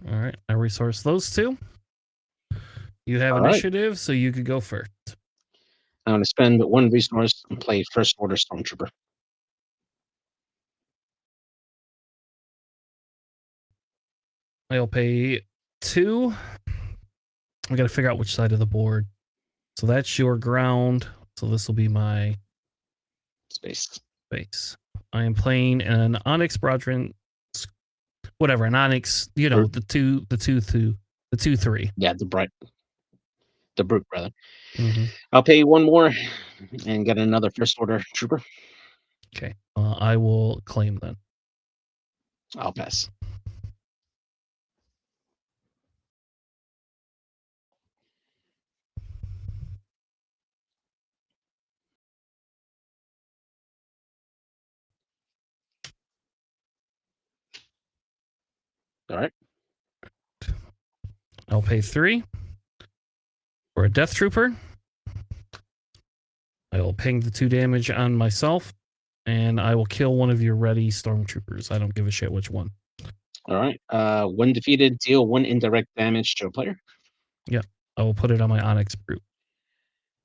right, I resource those two. You have initiative, so you could go first. I'm going to spend 1 resource and play First Order Stormtrooper. I'll pay 2. I got to figure out which side of the board. So that's your ground. So this will be my space. I am playing an Onyx Brodrin, whatever, an Onyx. You know, the 2/3. Yeah, the brute, brother. Mm-hmm. I'll pay 1 more and get another First Order Trooper. Okay, I will claim then. I'll pass. All right. I'll pay 3 for a Death Trooper. I will ping the 2 damage on myself, and I will kill one of your ready Stormtroopers. I don't give a shit which one. All right. When defeated, deal 1 indirect damage to a player. Yeah, I will put it on my Onyx Brute.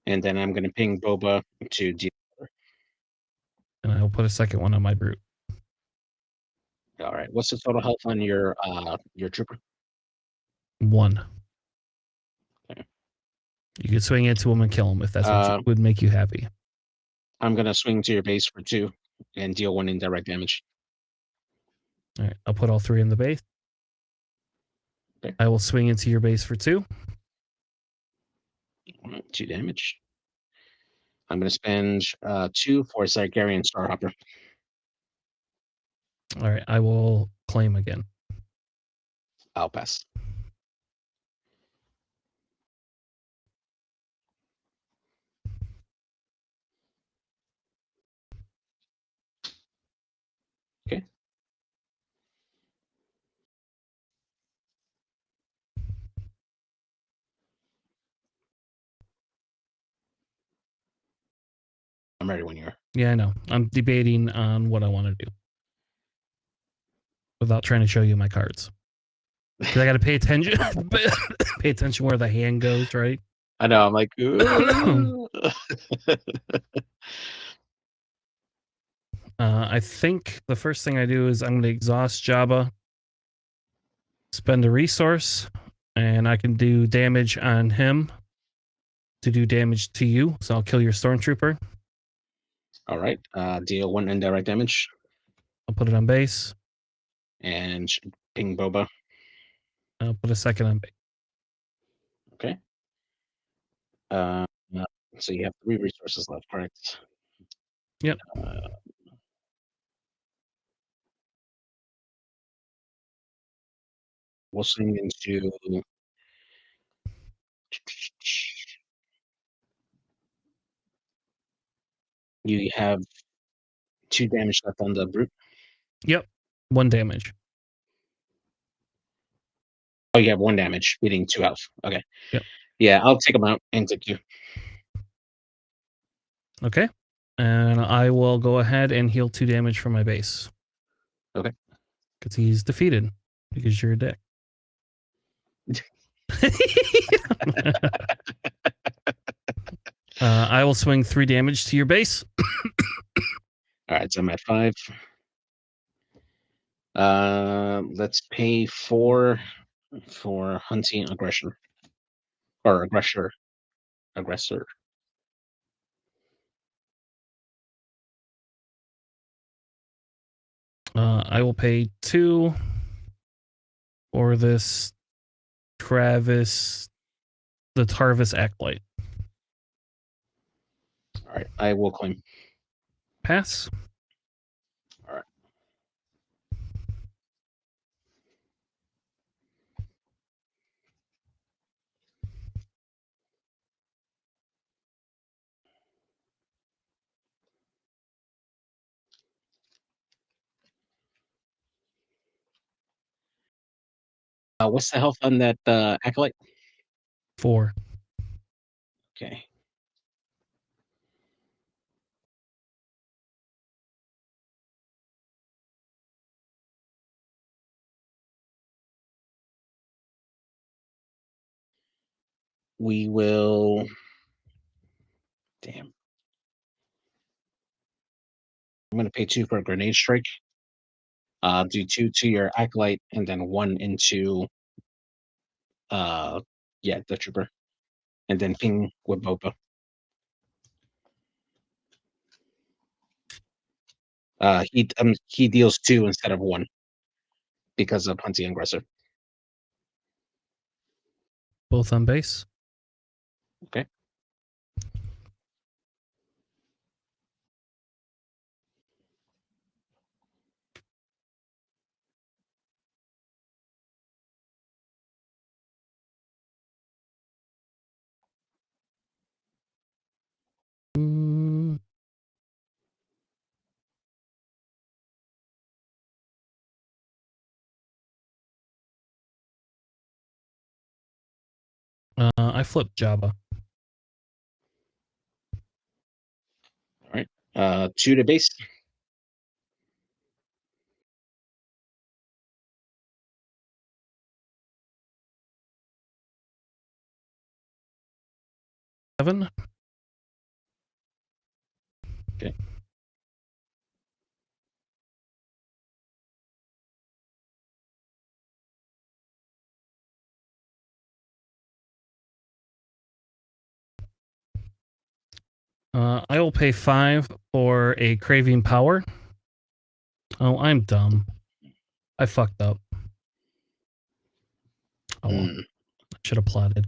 And then I'm going to ping Boba to deal. And I will put a second one on my Brute. All right. What's the total health on your Trooper? 1. Okay. You could swing into him and kill him if that's what would make you happy. I'm going to swing to your base for 2 and deal 1 indirect damage. All right. I'll put all 3 in the base. Okay. I will swing into your base for 2. All right, 2 damage. I'm going to spend 2 for Zargarian Starhopper. All right. I will claim again. I'll pass. Okay. I'm ready when you are. Yeah, I know. I'm debating on what I want to do without trying to show you my cards. Because I got to pay attention. Pay attention where the hand goes, right? I know. I'm like, I think the first thing I do is I'm going to exhaust Jabba, spend a resource, and I can do damage on him to do damage to you. So I'll kill your Stormtrooper. All right. Deal 1 indirect damage. I'll put it on base. And ping Boba. I'll put a second on base. Okay. So you have 3 resources left, correct? Yep. We'll swing into. You have 2 damage left on the brute. Yep. 1 damage. Oh, you have 1 damage, beating 2 health. Okay. Yep. Yeah, I'll take him out and take you. Okay. And I will go ahead and heal 2 damage from my base. Okay. Because he's defeated. Because you're a dick. I will swing 3 damage to your base. All right, so I'm at 5. Let's pay 4 for hunting aggression. Or aggressor. I will pay 2 for this the Tarvis Acolyte. All right, I will claim. Pass. All right. What's the health on that acolyte? 4. Okay. We will. Damn. I'm going to pay 2 for a grenade strike. Do 2 to your acolyte and then 1 into the trooper. And then ping with Boba. He deals 2 instead of 1 because of hunting aggressor. Both on base. Okay. I flip Jabba. All right. 2 to base. Seven. Okay. I will pay 5 for a craving power. Oh, I'm dumb. I fucked up. Oh, well. I should have plotted.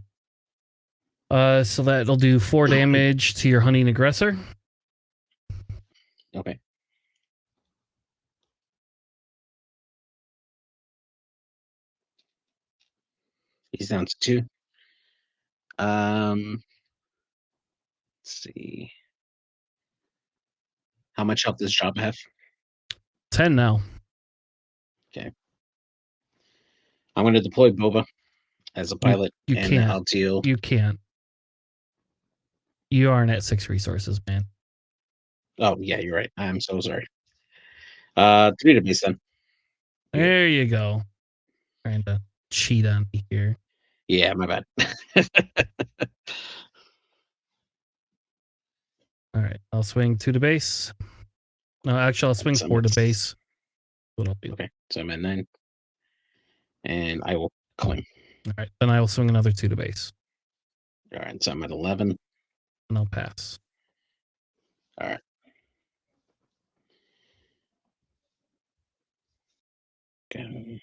So that'll do 4 damage to your hunting aggressor. Okay. He's down to 2. Let's see. How much health does Jabba have? 10 now. Okay. I'm going to deploy Boba as a pilot, You and can't. I'll deal. You can't. You aren't at 6 resources, man. Oh yeah, you're right. I'm so sorry. 3 to base then. There you go. Trying to cheat on me here. Yeah, my bad. All right, I'll swing 2 to base. No, actually, I'll swing So 4 to base. What I'll do. okay, so I'm at 9, and I will claim. All right, then I will swing another 2 to base, All right, so I'm at 11. and I'll pass. All right. Okay.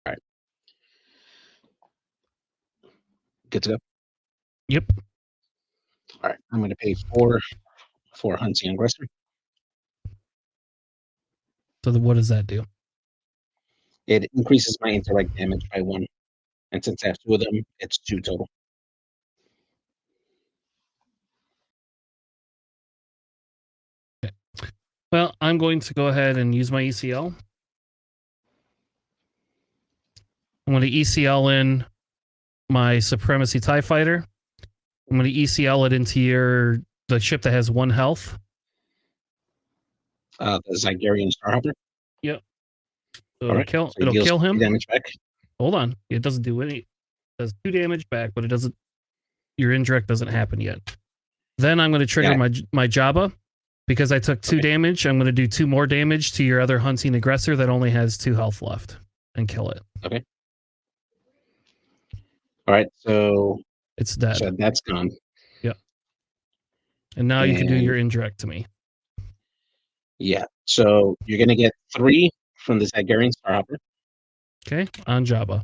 All right. Good to go. Yep. All right. I'm going to pay 4 for hunting aggressor. So what does that do? It increases my intellect damage by 1, and since I have 2 of them, it's 2 total. Okay. Well, I'm going to go ahead and use my ECL. I'm going to ECL in my Supremacy TIE Fighter. I'm going to ECL it into the ship that has 1 health. The Zygerian Starhopper. Yep. So All right. So it'll kill him. Damage back. Hold on. It doesn't do any. It does 2 damage back, but it doesn't. Your indirect doesn't happen yet. Then I'm going to trigger my Jabba. Because I took 2 damage, I'm going to do 2 more damage to your other hunting aggressor that only has 2 health left and kill it. Okay. All right. So it's dead. So that's gone. Yep. And now you can do your indirect to me. Yeah. So you're going to get 3 from the Zygerian Starhopper. Okay. On Jabba.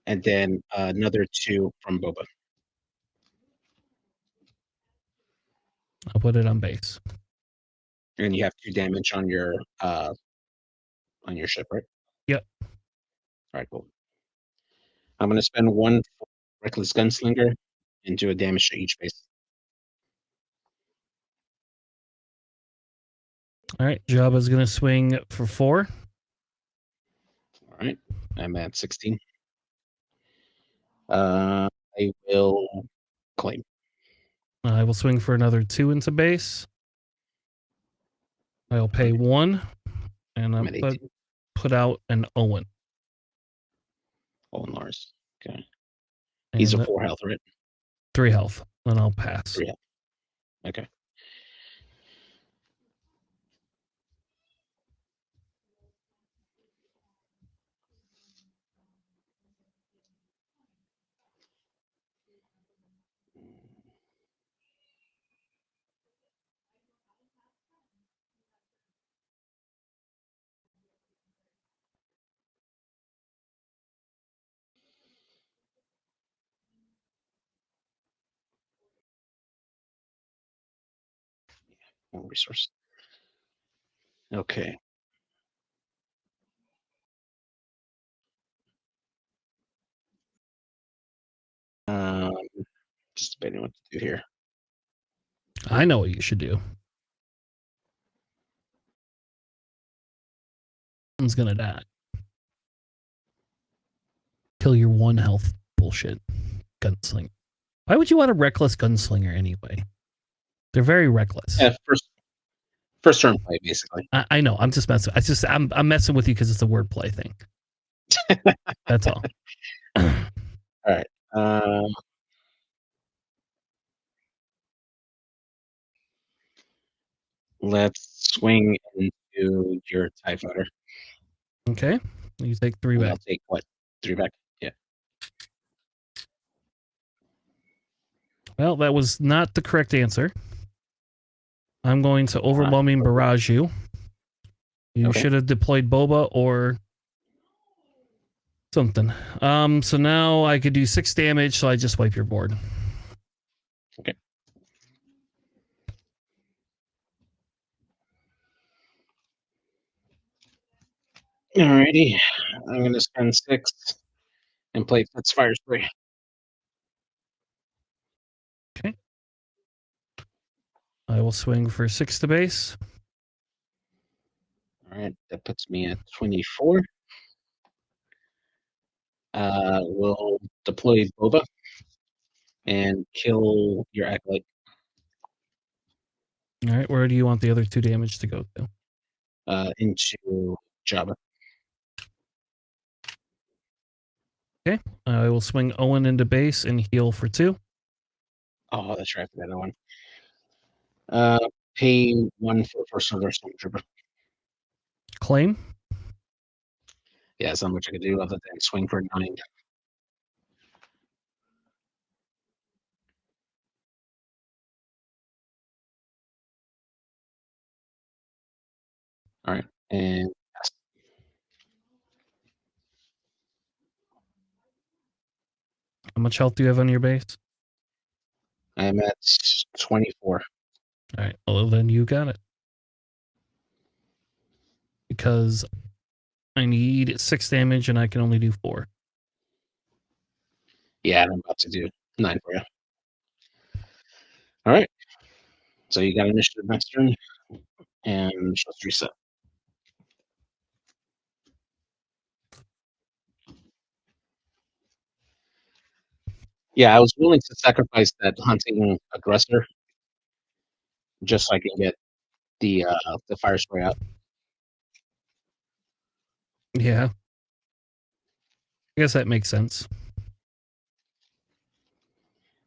And then another 2 from Boba. I'll put it on base. And you have 2 damage on your ship, right? Yep. All right, cool. I'm going to spend 1 for Reckless Gunslinger and do a damage to each base. All right, Jabba's going to swing for 4. All right, I'm at 16. I will claim. I will swing for another 2 into base. I'll pay 1, and I'm put out an Owen. Owen Lars. Okay. He's a 4 health, right? 3 health. Then I'll pass. 3 health. Okay. One resource. Okay. Just debating what to do here. I know what you should do. Someone's gonna die. Kill your 1 health bullshit. Gunslinger. Why would you want a reckless gunslinger anyway? They're very reckless. Yeah, first turn play, basically. I know. I'm just messing. I'm messing with you because it's a wordplay thing. That's all. All right. Let's swing into your TIE Fighter. Okay. You take 3 back. I'll take what? 3 back? Yeah. Well, that was not the correct answer. I'm going to overwhelming barrage you. You should have deployed Boba or something. So now I could do 6 damage, so I just wipe your board. Okay. Alrighty. I'm gonna spend 6 and play Fitz Fire Spray. Okay. I will swing for 6 to base. Alright, that puts me at 24. We'll deploy Boba and kill your Acolyte. All right, where do you want the other 2 damage to go to? Into Jabba. Okay, I will swing Owen into base and heal for 2. Oh, that's right, for the other one. Pay 1 for first order Stormtrooper. Claim. Yeah, there's not much I could do other than swing for 9. Alright, and How much health do you have on your base? I'm at 24. All right, well, then you got it. Because I need 6 damage and I can only do 4. Yeah, I'm about to do 9 for you. Alright. So you got initiative next turn, and just reset. Yeah, I was willing to sacrifice that hunting aggressor just so I can get the fire spray out. Yeah. I guess that makes sense.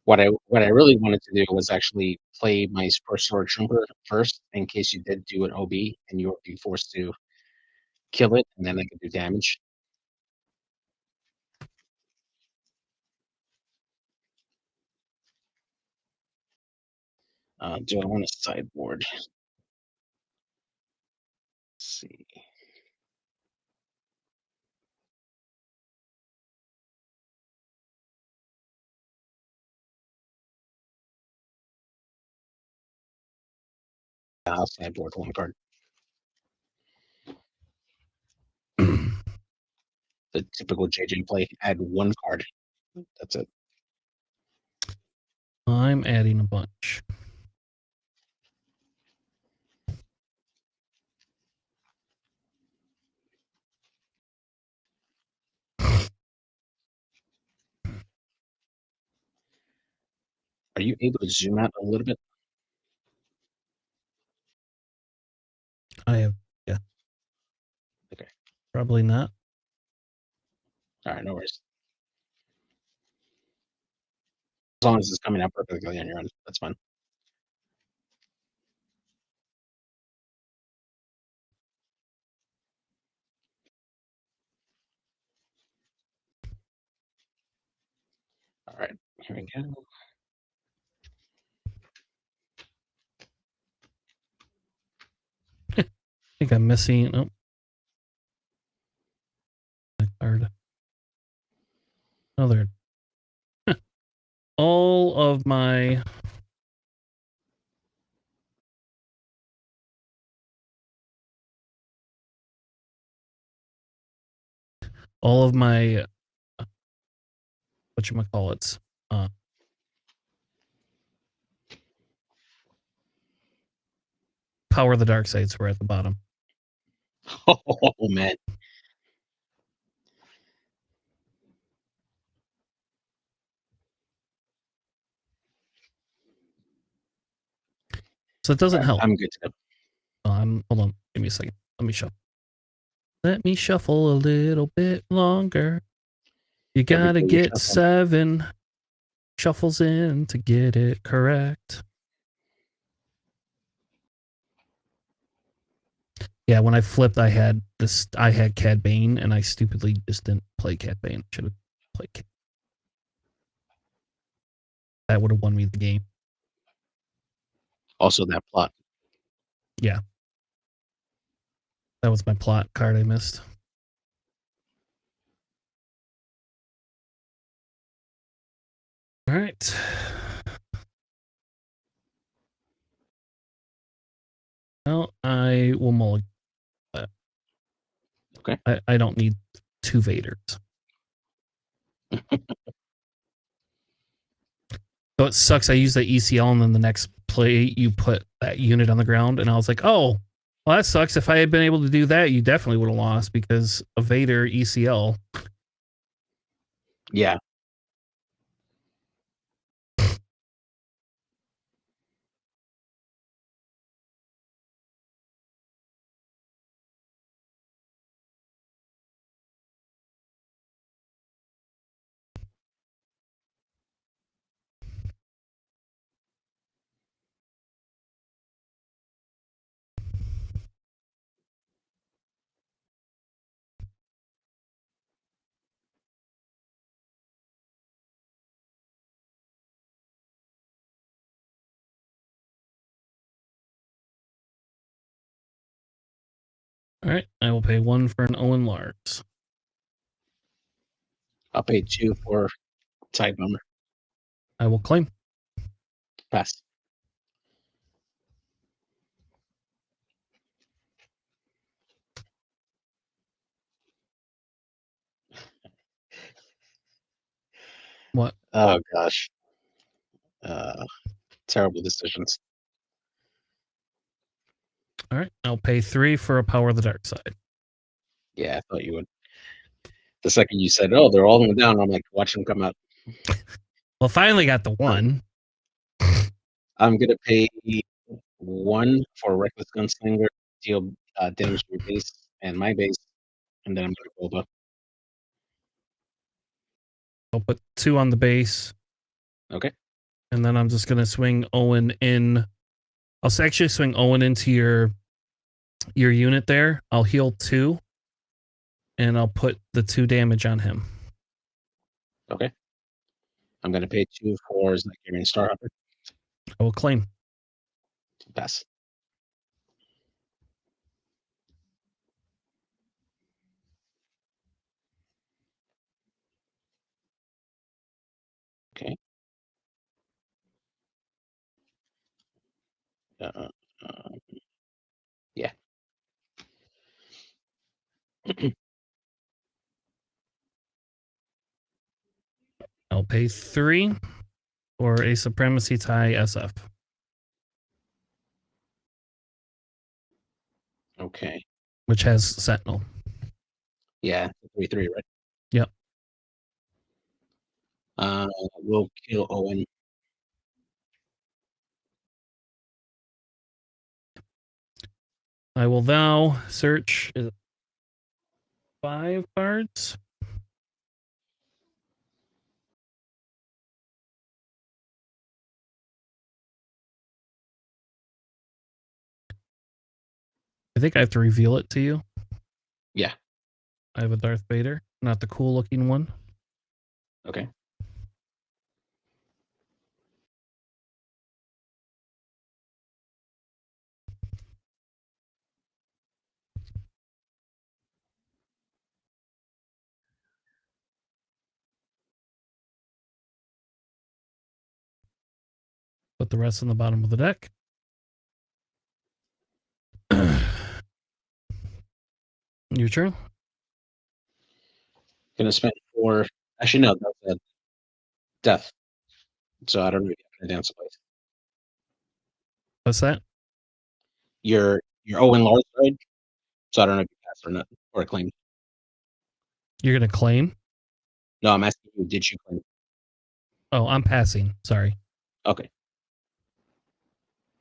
What I really wanted to do was actually play my first sword trooper first in case you did do an OB and you would be forced to kill it, and then I could do damage. Do I want a sideboard? Let's see. I'll sideboard 1 card. The typical JJ play, add 1 card. That's it. I'm adding a bunch. Are you able to zoom out a little bit? I have, yeah. Okay. Probably not. All right, no worries. As long as it's coming out perfectly on your end, that's fine. All right, here we go. I think I'm missing. Oh, a card. Oh, there. All of my whatchamacallits, Power of the Dark Sides were at the bottom. Oh man. So it doesn't Right, help. I'm good to go. Hold on. Give me a second. Let me shuffle. Let me shuffle a little bit longer. You gotta Everybody get shuffle. 7 shuffles in to get it correct. Yeah, when I flipped, I had Cad Bane, and I stupidly just didn't play Cad Bane. Should have played Cad. That would have won me the game. Also, that plot. Yeah. That was my plot card I missed. All right. Well, I will mulligan that. Okay. I don't need 2 Vaders. So it sucks. I use the ECL, and then the next play you put that unit on the ground, and I was like, oh, well, that sucks. If I had been able to do that, you definitely would have lost because a Vader ECL. Yeah. All right, I will pay 1 for an Owen Lars. I'll pay 2 for Tide Bomber. I will claim. Pass. What? Oh gosh. Terrible decisions. All right, I'll pay 3 for a Power of the Dark Side. Yeah, I thought you would. The second you said, "Oh, they're all going down," I'm like, watch them come out. Well, finally got the 1. I'm gonna pay 1 for Reckless Gunslinger, deal damage to your base and my base, and then I'm gonna Boba. I'll put 2 on the base. Okay. And then I'm just going to swing Owen in. I'll actually swing Owen into your unit there. I'll heal 2. And I'll put the 2 damage on him. Okay. I'm gonna pay 2 for Zygerrian Starhopper. I will claim. Pass. Okay. Uh, yeah. I'll pay 3 for a Supremacy Tie SF. Okay. Which has Sentinel. Yeah, 3/3, right? Yep. We'll kill Owen. I will now search 5 cards. I think I have to reveal it to you. Yeah. I have a Darth Vader, not the cool looking one. Okay. Put the rest on the bottom of the deck. Your turn. Gonna spend 4. Actually, no, that's a death. So I don't know if you have to dance place. What's that? Your Owen Lars side. So I don't know if you pass or not or claim. You're going to claim? No, I'm asking you, did you claim? Oh, I'm passing. Sorry. Okay.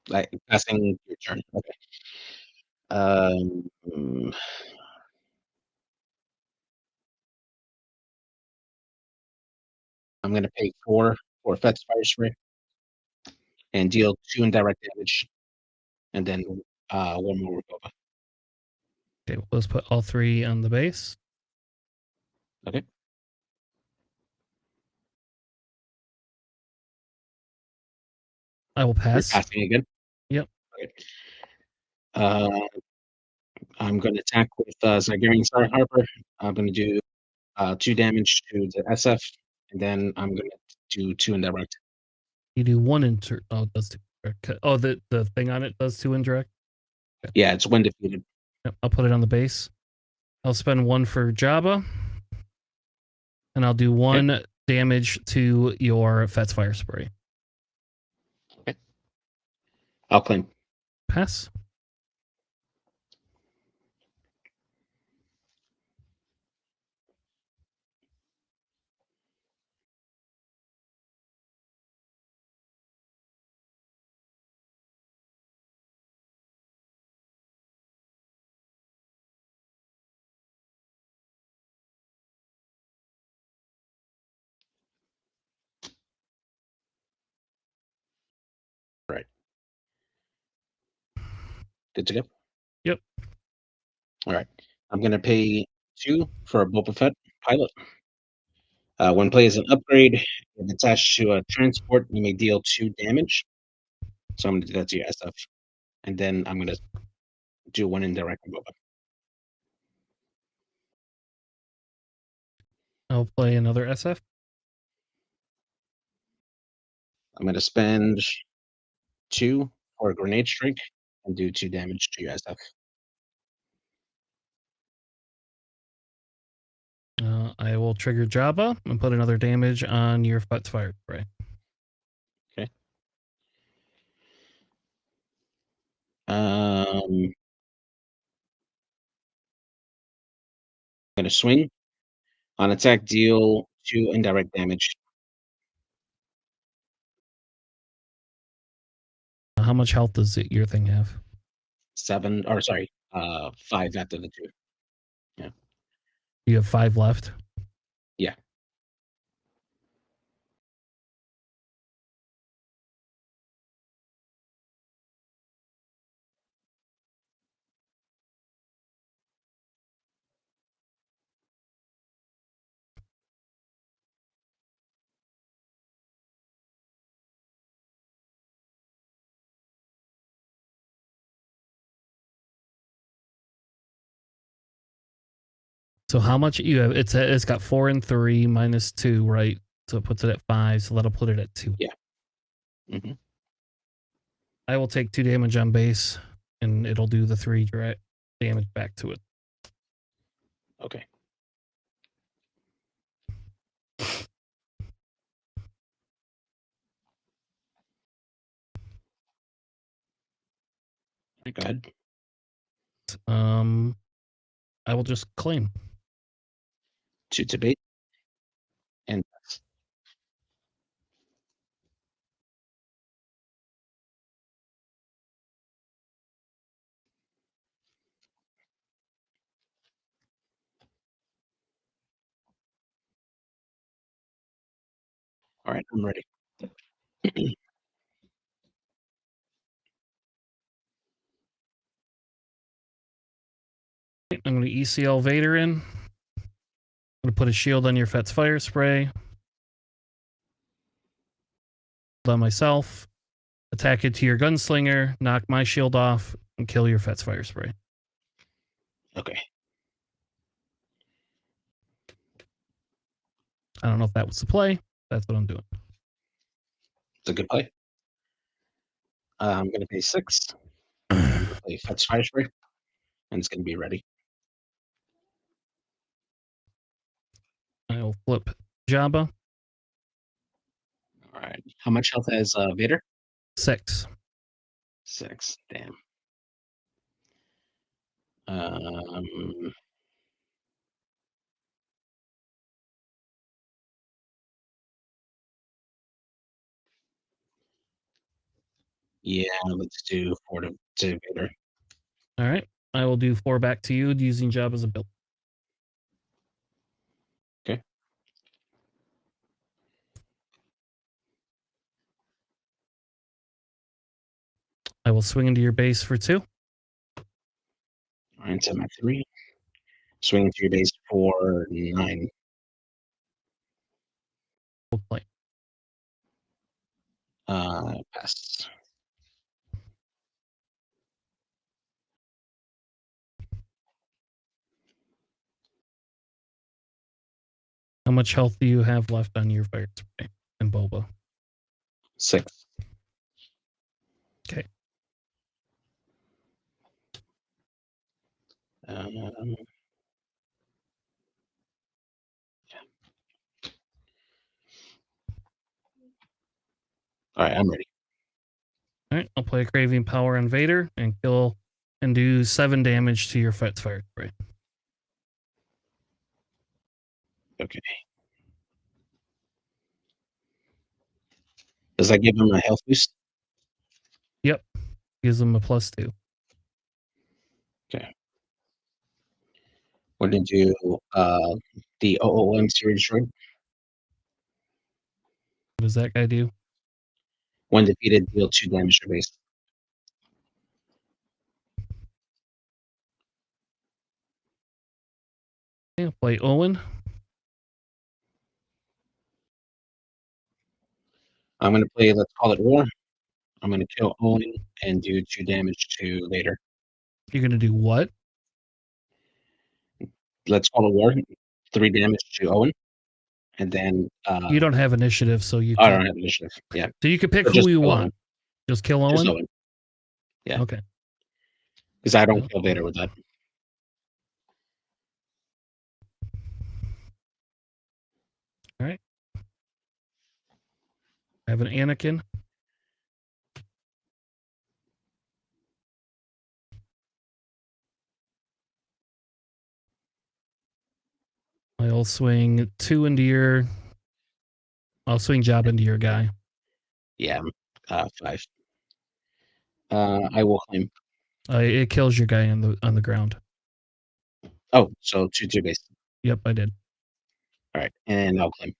Like passing your turn. Okay. Um, I'm gonna pay 4 for Fet's Fire Spray and deal 2 indirect damage, and then 1 more Boba. Okay, let's put all 3 on the base. Okay. I will You're pass. passing again. Yep. Okay. I'm gonna attack with Zygerrian Star Harper. I'm gonna do 2 damage to the SF, and then I'm gonna do 2 indirect. You do 1 indirect. Oh, it does 2 indirect. Oh, the thing on it does 2 indirect. Yeah, it's when defeated. Yep, I'll put it on the base. I'll spend 1 for Jabba, and I'll do 1 damage to your Fet's Fire Spray. Okay. I'll claim. Pass. Right. Good to go. Yep. All right. I'm going to pay 2 for a Boba Fett pilot. When play is an upgrade, if attached to a transport, you may deal 2 damage. So I'm going to do that to your SF. And then I'm going to do 1 indirect on Boba. I'll play another SF. I'm going to spend 2 for a grenade strike and do 2 damage to your SF. I will trigger Jabba and put another damage on your Fet's Fire Spray. Okay. I'm going to swing. On attack, deal 2 indirect damage. How much health does your thing have? 7, or sorry, 5 after the 2. You have 5 left. Yeah. So how much you have? It's got 4 and 3 minus 2, right? So it puts it at 5. So that'll put it at 2. Yeah. Mm-hmm. I will take 2 damage on base, and it'll do the 3 direct damage back to it. Okay. Go ahead. I will just claim. 2 to bait. And all right, I'm ready. I'm going to ECL Vader in. I'm going to put a shield on your Fet's Fire Spray. On myself. Attack it to your gunslinger. Knock my shield off and kill your Fet's Fire Spray. Okay. I don't know if that was the play. That's what I'm doing. It's a good play. I'm going to pay 6. I'm going to play Fetch Fire Spray. And it's going to be ready. I will flip Jabba. All right. How much health has Vader? 6. 6. Damn. Um, yeah, let's do 4 to Vader. All right. I will do 4 back to you using Jabba as a build. Okay. I will swing into your base for 2. All right, so my 3. Swing to your base for 9. We'll play. Pass. How much health do you have left on your Fire Spray and Boba? 6. Okay. All right, I'm ready. All right, I'll play a Craving Power on Vader and kill and do 7 damage to your Fet's Fire Spray. Okay. Does that give him a health boost? Yep, gives them a +2. Okay. We're gonna do the OOM series droid. What does that guy do? When defeated, deal 2 damage to base. Okay, I'll play Owen. I'm gonna play Let's Call It War. I'm gonna kill Owen and do 2 damage to Vader. You're gonna do what? Let's Call It War. 3 damage to Owen, and then You don't have initiative, so you I can. don't have initiative. Yeah. So you can pick So who just you kill want. Owen. Just kill Owen. Just Owen. Yeah. Okay. Because I don't kill Vader with that. All right. I have an Anakin. I'll swing 2 into your. I'll swing Job into your guy. Yeah. 5. I will claim. It kills your guy on the ground. Oh, so 2 base. Yep, I did. All right, and I'll claim.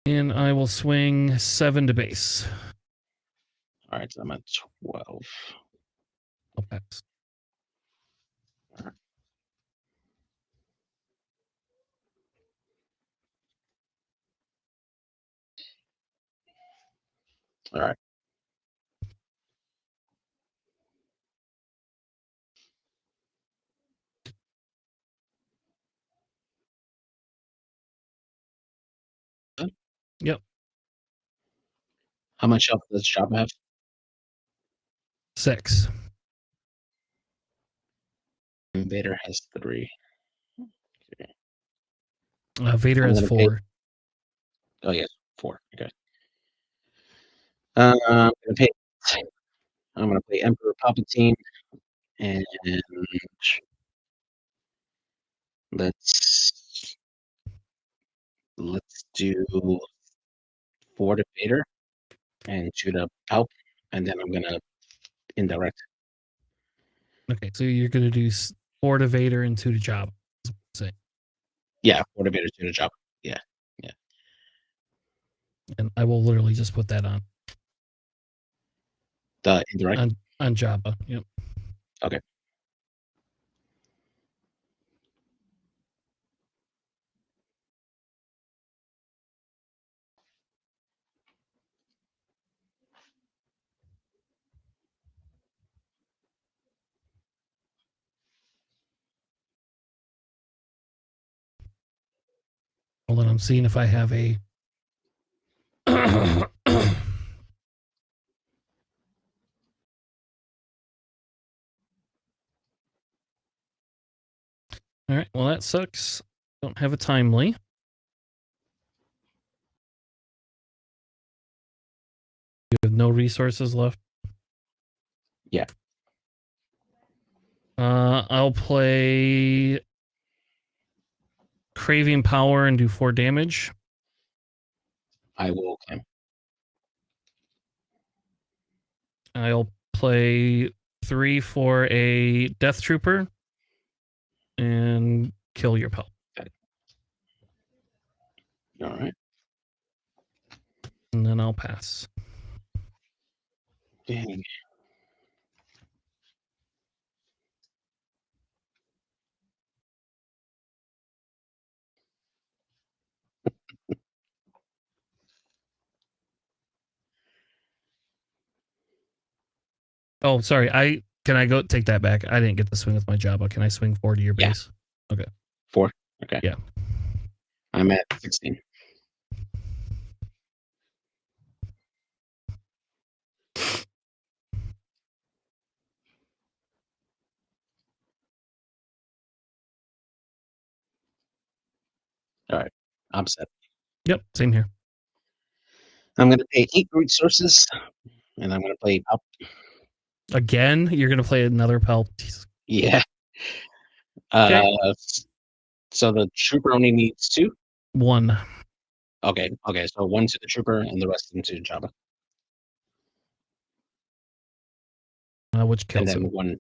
And I will swing 7 to base. All right, so I'm at 12. I'll pass. All right. Yep. How much health does Job have? 6. And Vader has 3. Okay. Vader I'm has gonna 4. Oh, yes, 4. Okay. I'm gonna play Emperor Palpatine, and let's do 4 to Vader and 2 to Palp, and then I'm gonna indirect. Okay, so you're gonna do 4 to Vader and 2 to Job. Yeah, 4 to Vader, 2 to Job. Yeah. And I will literally just put that on. The indirect? On Jabba. Yep. Okay. Hold on, I'm seeing if I have a. All right, well, that sucks. Don't have a timely. You have no resources left. Yeah. I'll play Craving Power and do 4 damage. I will claim. I'll play 3 for a Death Trooper and kill your pal. Okay. All right. And then I'll pass. Dang. Oh, sorry. Can I go take that back? I didn't get to swing with my Jabba. Can I swing 4 to your base? Okay. 4. Okay. Yeah. I'm at 16. All right. I'm set. Yep, same here. I'm going to pay 8 resources, and I'm going to play Pop. Again, you're gonna play another Pelt. Jesus. Yeah. Okay. So the trooper only needs 2. 1. Okay. So 1 to the trooper and the rest into Jabba, Which and kills then him.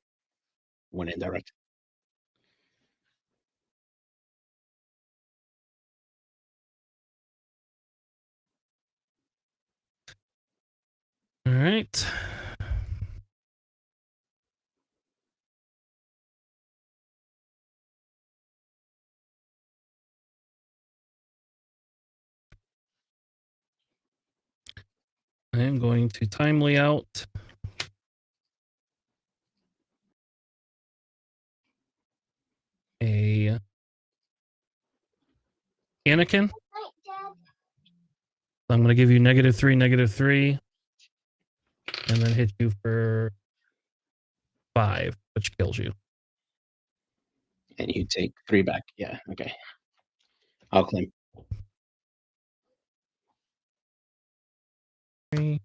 1 indirect. All right. I am going to timely out a Anakin. I'm going to give you -3, and then hit you for 5, which kills you. And you take 3 back. Yeah. Okay. I'll claim. 3,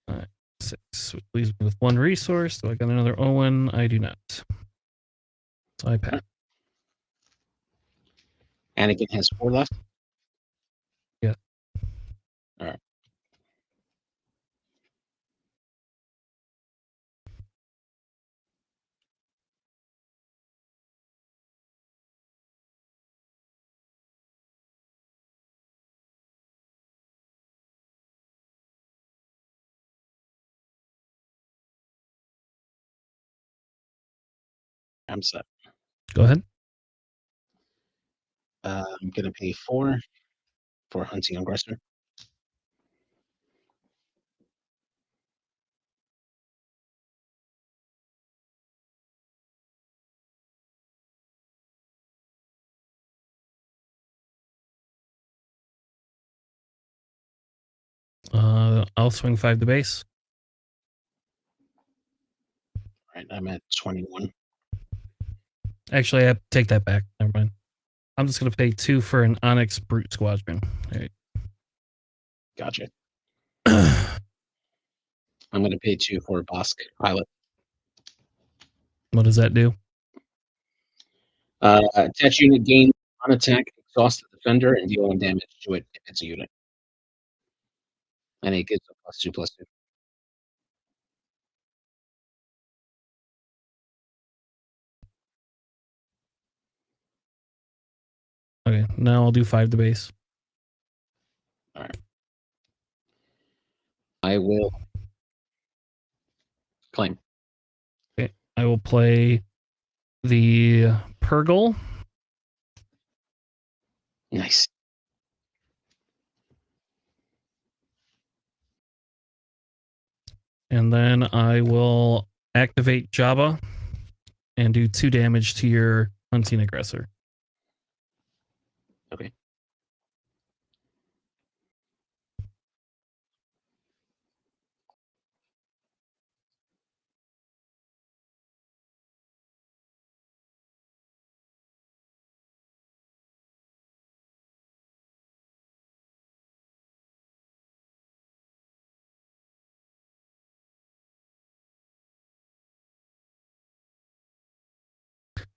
5, 6, which leaves me with 1 resource. So I got another Owen. I do not. So I pass. Anakin has 4 left. Yeah. All right. I'm set. Go ahead. I'm going to pay 4 for hunting aggressor. I'll swing 5 to base. All right. I'm at 21. Actually, I take that back. Never mind. I'm just going to pay 2 for an Onyx Brute Squadron. All right. Gotcha. I'm going to pay 2 for a Bosk pilot. What does that do? Attach unit gain on attack, exhaust the defender, and deal 1 damage to it if it's a unit. And it gives a +2/+2. Okay, now I'll do 5 to base. All right. I will claim. Okay, I will play the Purgle. Nice. And then I will activate Jabba and do 2 damage to your hunting aggressor. Okay.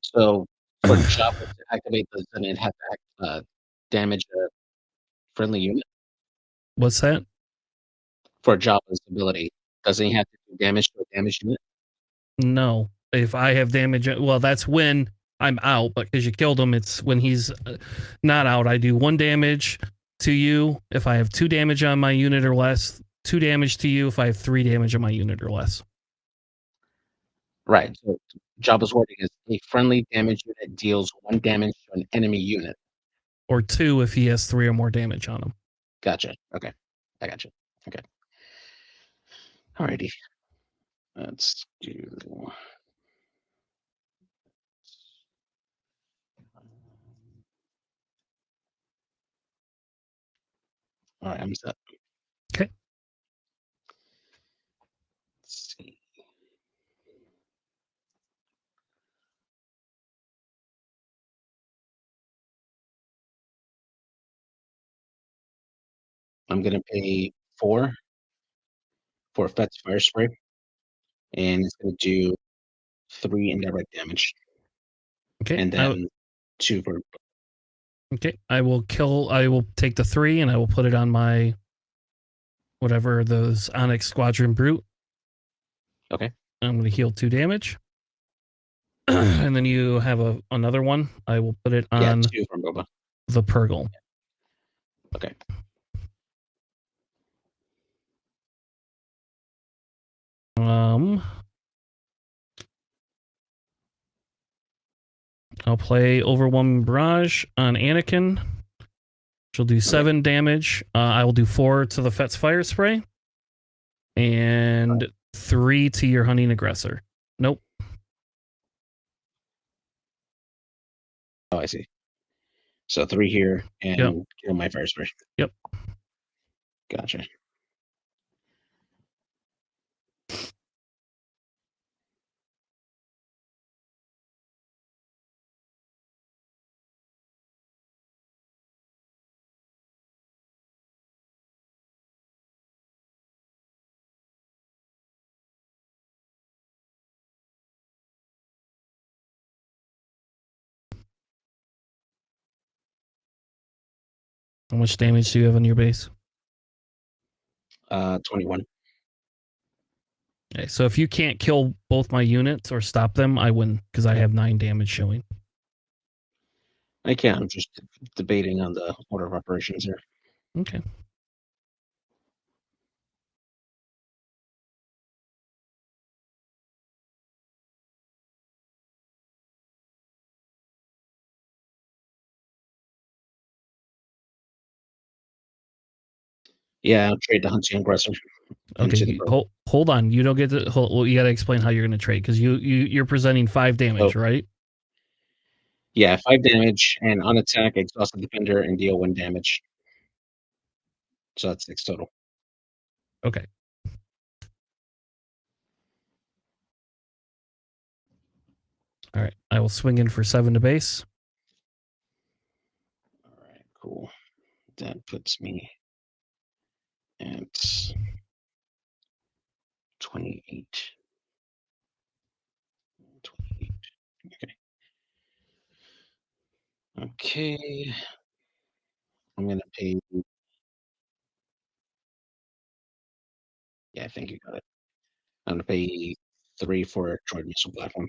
So for Jabba to activate this, then it has to damage a friendly unit. What's that? For Jabba's ability, doesn't he have to do damage to a damaged unit? No. If I have damage, well, that's when I'm out, but because you killed him, it's when he's not out. I do 1 damage to you if I have 2 damage on my unit or less, 2 damage to you if I have 3 damage on my unit or less. Right. So Jabba's wording is a friendly damage unit deals 1 damage to an enemy unit. Or 2 if he has 3 or more damage on him. Gotcha. Okay. I gotcha. Okay. Alrighty. Let's do. All right, I'm set. Okay. Let's see. I'm gonna pay 4 for Fet's Fire Spray, and it's gonna do 3 indirect damage, Okay. and then 2 for. Okay. I will take the 3 and I will put it on my whatever those Onyx Squadron Brute. Okay. I'm going to heal 2 damage. And then you have another one. I will put it on 2 from Boba. the Purgle. Okay. I'll play Overwhelming Barrage on Anakin. She'll do 7 damage. I will do 4 to the Fet's Fire Spray. And 3 to your Hunting Aggressor. Nope. Oh, I see. So 3 here and kill my Fire Spray. Yep. Gotcha. How much damage do you have on your base? 21. Okay, so if you can't kill both my units or stop them, I win because I have 9 damage showing. I can't. I'm just debating on the order of operations here. Okay. Yeah, I'll trade the Hunting Aggressor. Okay, hold on. You don't get to. Well, you got to explain how you're going to trade because you're presenting 5 damage, right? Yeah, 5 damage, and on attack, exhaust the defender and deal 1 damage. So that's 6 total. Okay. All right. I will swing in for 7 to base. All right, cool. That puts me at 28. 28. Okay. Okay. I'm gonna pay. Yeah, I think you got it. I'm gonna pay 3 for a droid missile platform.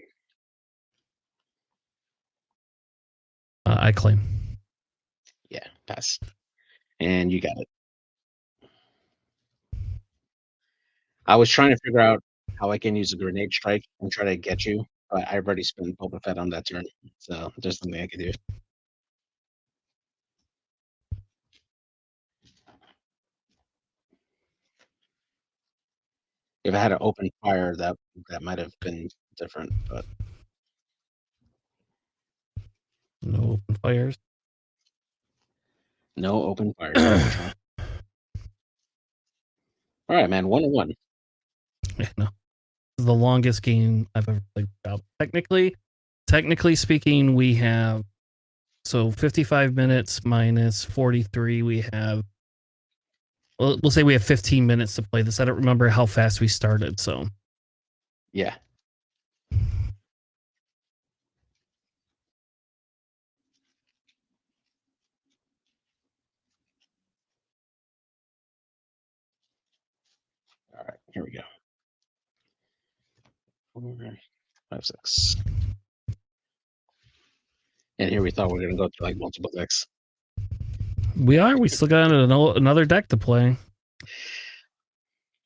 I claim. Yeah, pass. And you got it. I was trying to figure out how I can use a grenade strike and try to get you, but I've already spent Boba Fett on that turn, so there's nothing I can do. If I had an open fire, that might have been different, but No open fires. no open fires, unfortunately. All right, man, 1-1. Yeah, no. This is the longest game I've ever played. Technically speaking, we have 55 minutes minus 43. We have. We'll say we have 15 minutes to play this. I don't remember how fast we started, so. Yeah. All right, here we go. 4, 5, 6. And here we thought we were gonna go to like multiple decks. We are. We still got another deck to play.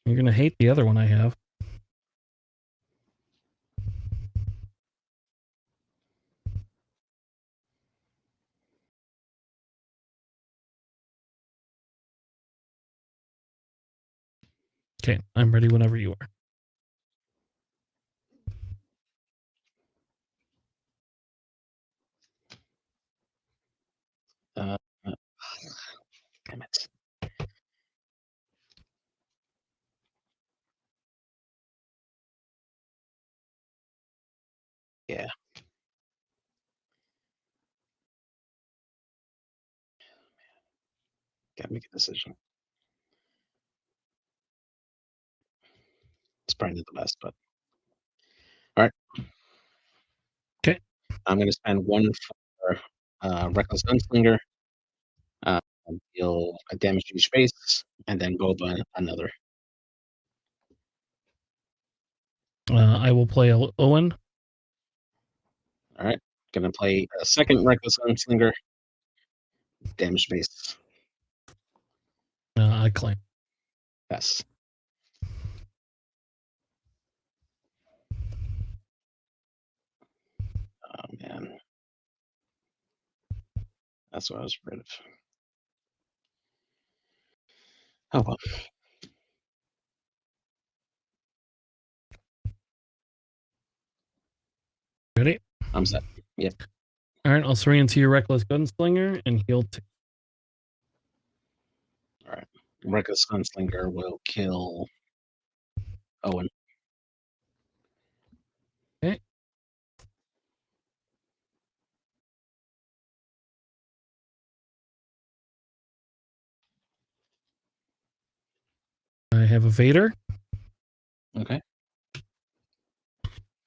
You're gonna hate the other one I have. Okay, I'm ready whenever you are. Damn it. Yeah. Gotta make a decision. probably not the best, but all right. Okay. I'm going to spend one for Reckless Gunslinger, deal a damage to each base, and then Boba another. I will play Owen. All right. Going to play a second Reckless Gunslinger, damage base. I claim. Yes. Oh, man. That's what I was afraid of. Oh, well. Ready? I'm set. Yep. All right, I'll swing into your Reckless Gunslinger and heal 2. All right. Reckless Gunslinger will kill Owen. Okay. I have a Vader. Okay.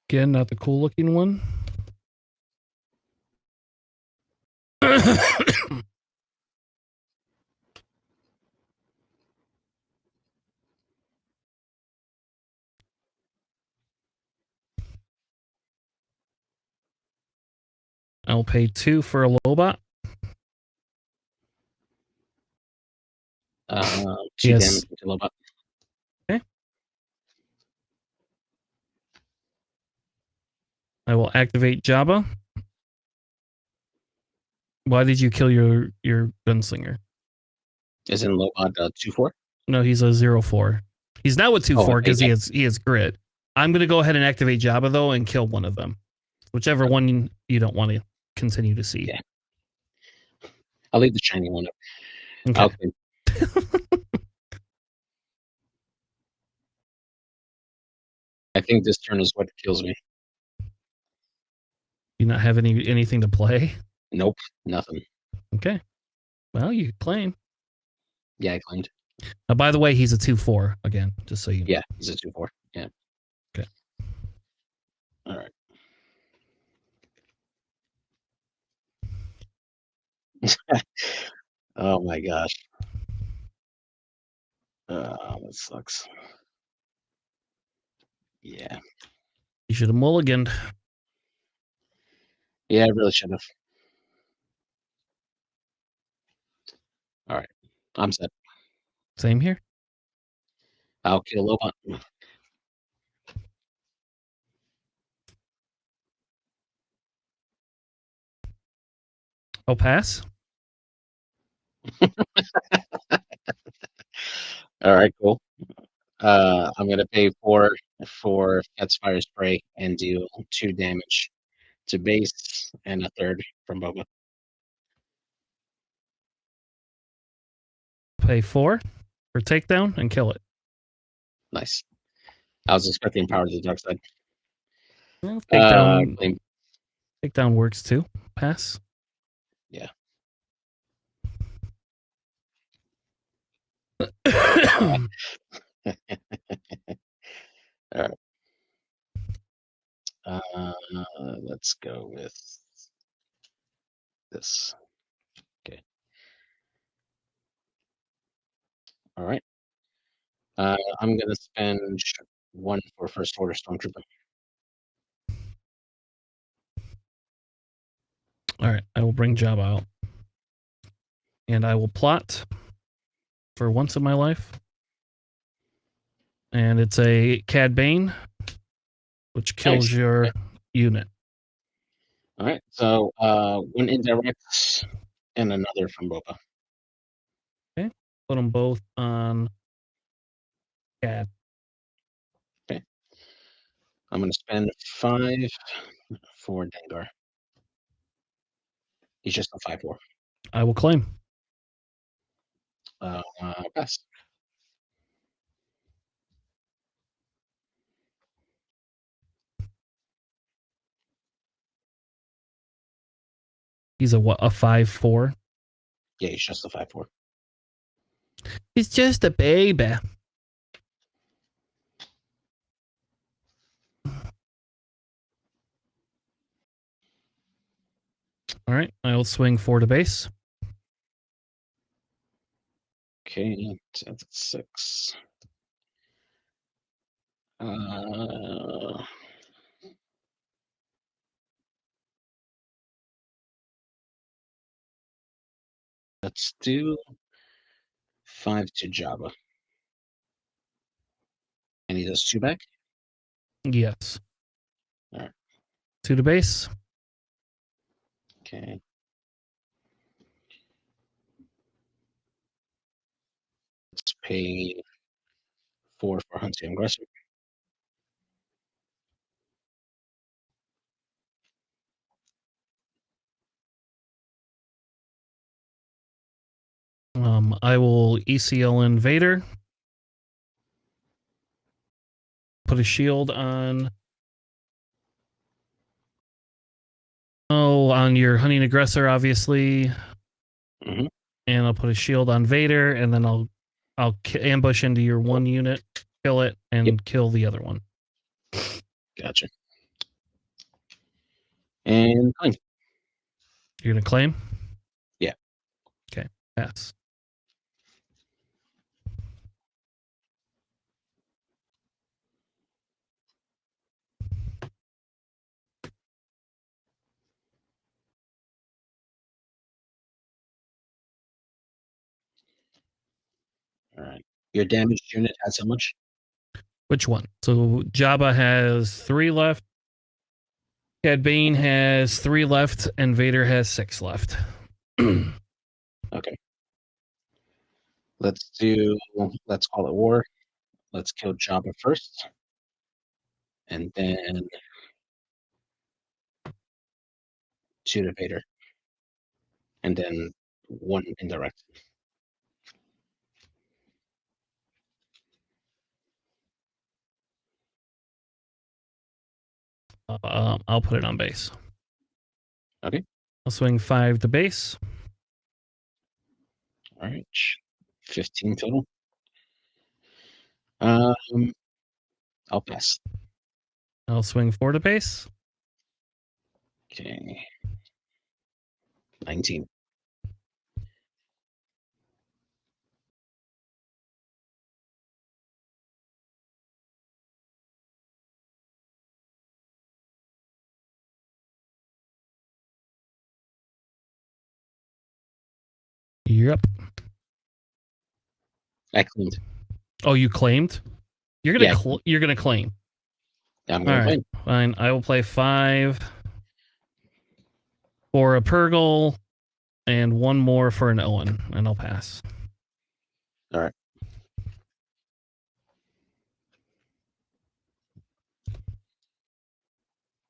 Again, not the cool looking one. I'll pay 2 for a Lobot. 2 Yes. damage to Lobot. Okay. I will activate Jabba. Why did you kill your gunslinger? Is in Lobot 2/4? No, he's a 0/4. He's now a 2/4 because okay. he has grit. I'm gonna go ahead and activate Jabba though and kill one of them, whichever one you don't want to continue to see. Yeah. I'll leave the shiny one up. Okay. I think this turn is what kills me. You not have anything to play? Nope, nothing. Okay. Well, you claim. Yeah, I claimed. By the way, he's a 2/4 again, just so you know. Yeah, he's a 2/4. Yeah. Okay. All right. Oh my gosh. That sucks. Yeah. You should have mulliganed. Yeah, I really should have. All right. I'm set. Same here. I'll kill Lobot. I'll pass. All right, cool. I'm gonna pay 4 for Cat's Fire Spray and deal 2 damage to base and a third from Boba. Pay 4 for takedown and kill it. Nice. I was expecting Power to the Dark Side. Well, Claim. takedown works too. Pass. Yeah. All right. Let's go with this. Okay. All right. I'm gonna spend 1 for First Order Stormtrooper. All right, I will bring Jabba out. And I will plot for once in my life. And it's a Cad Bane, which kills your unit. All right, so 1 indirect and another from Boba. Okay, put them both on Cad. Okay, I'm going to spend 5 for Dengar. He's just a 5/4. I will claim. Pass. He's a what? A 5/4. Yeah, he's just a 5/4. He's just a baby. All right, I'll swing 4 to base. Okay, that's 6. Uh, let's do 5 to Java. And he does 2 back. Yes. All right. 2 to base. Okay. Let's pay 4 for Hunting Aggressor. I will ECL Invader. Put a shield on. Oh, on your Hunting Aggressor, obviously. Mm-hmm. And I'll put a shield on Vader, and then I'll ambush into your one unit, kill it, and Yep. kill the other one. Gotcha. And claim. You're gonna claim? Yeah. Okay. Pass. All right. Your damaged unit has how much? Which one? So Jabba has 3 left. Cad Bane has 3 left, and Vader has 6 left. Okay. Let's call it war. Let's kill Jabba first. And then 2 to Vader. And then 1 indirect. I'll put it on base. Okay. I'll swing 5 to base. All right. 15 total. I'll pass. I'll swing 4 to base. Okay. 19. You're up. I claimed. Oh, you claimed? You're gonna Yeah, you're gonna claim. I'm All gonna right, claim. fine. I will play 5 for a Purgle and 1 more for an Owen, and I'll pass. All right.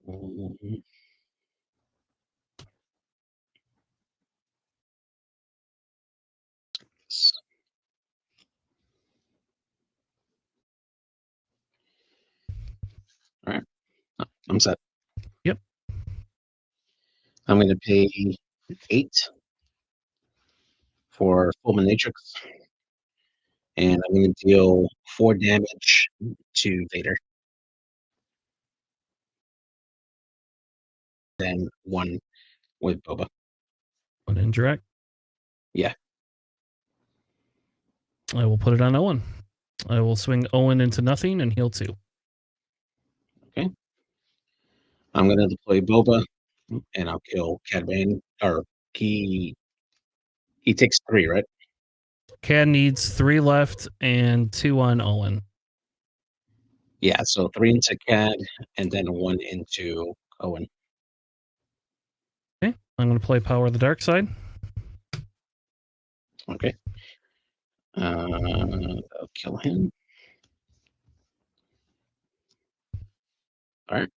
Mhm. All right. I'm set. Yep. I'm gonna pay 8 for Fulminatrix, and I'm gonna deal 4 damage to Vader. Then 1 with Boba. 1 indirect. Yeah. I will put it on Owen. I will swing Owen into nothing and heal 2. Okay. I'm gonna deploy Boba, and I'll kill Cad Bane. Or he takes 3, right? Cad needs 3 left and 2 on Owen. Yeah. So 3 into Cad, and then 1 into Owen. Okay. I'm going to play Power of the Dark Side. Okay. I'll kill him. All right.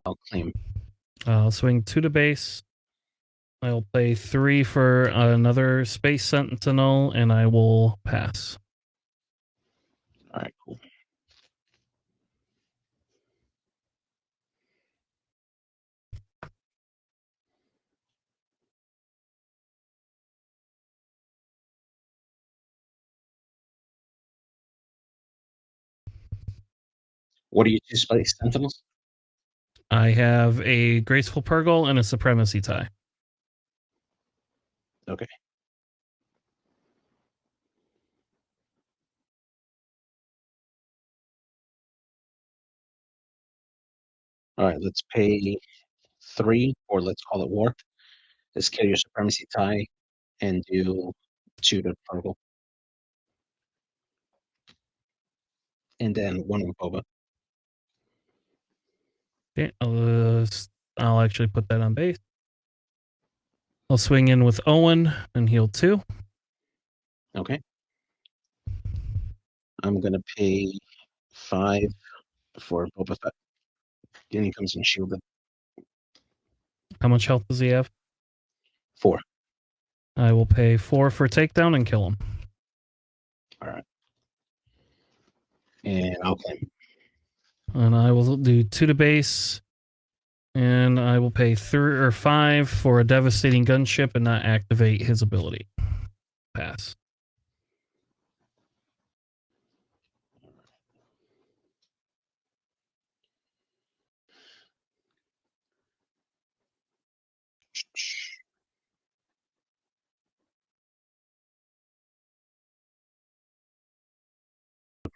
I'll claim. I'll swing 2 to base. I'll play 3 for another Space Sentinel, and I will pass. All right, cool. What are you 2 Space Sentinels? I have a Graceful Purgle and a Supremacy tie. Okay. All right, let's pay 3, or let's call it war. Let's kill your Supremacy tie and do 2 to Purple. And then 1 with Boba. Okay, I'll actually put that on base. I'll swing in with Owen and heal 2. Okay. I'm gonna pay 5 for Boba Fett. Then he comes in shielded. How much health does he have? 4. I will pay 4 for takedown and kill him. All right. And I'll claim. And I will do 2 to base. And I will pay 3 or 5 for a devastating gunship and not activate his ability. Pass.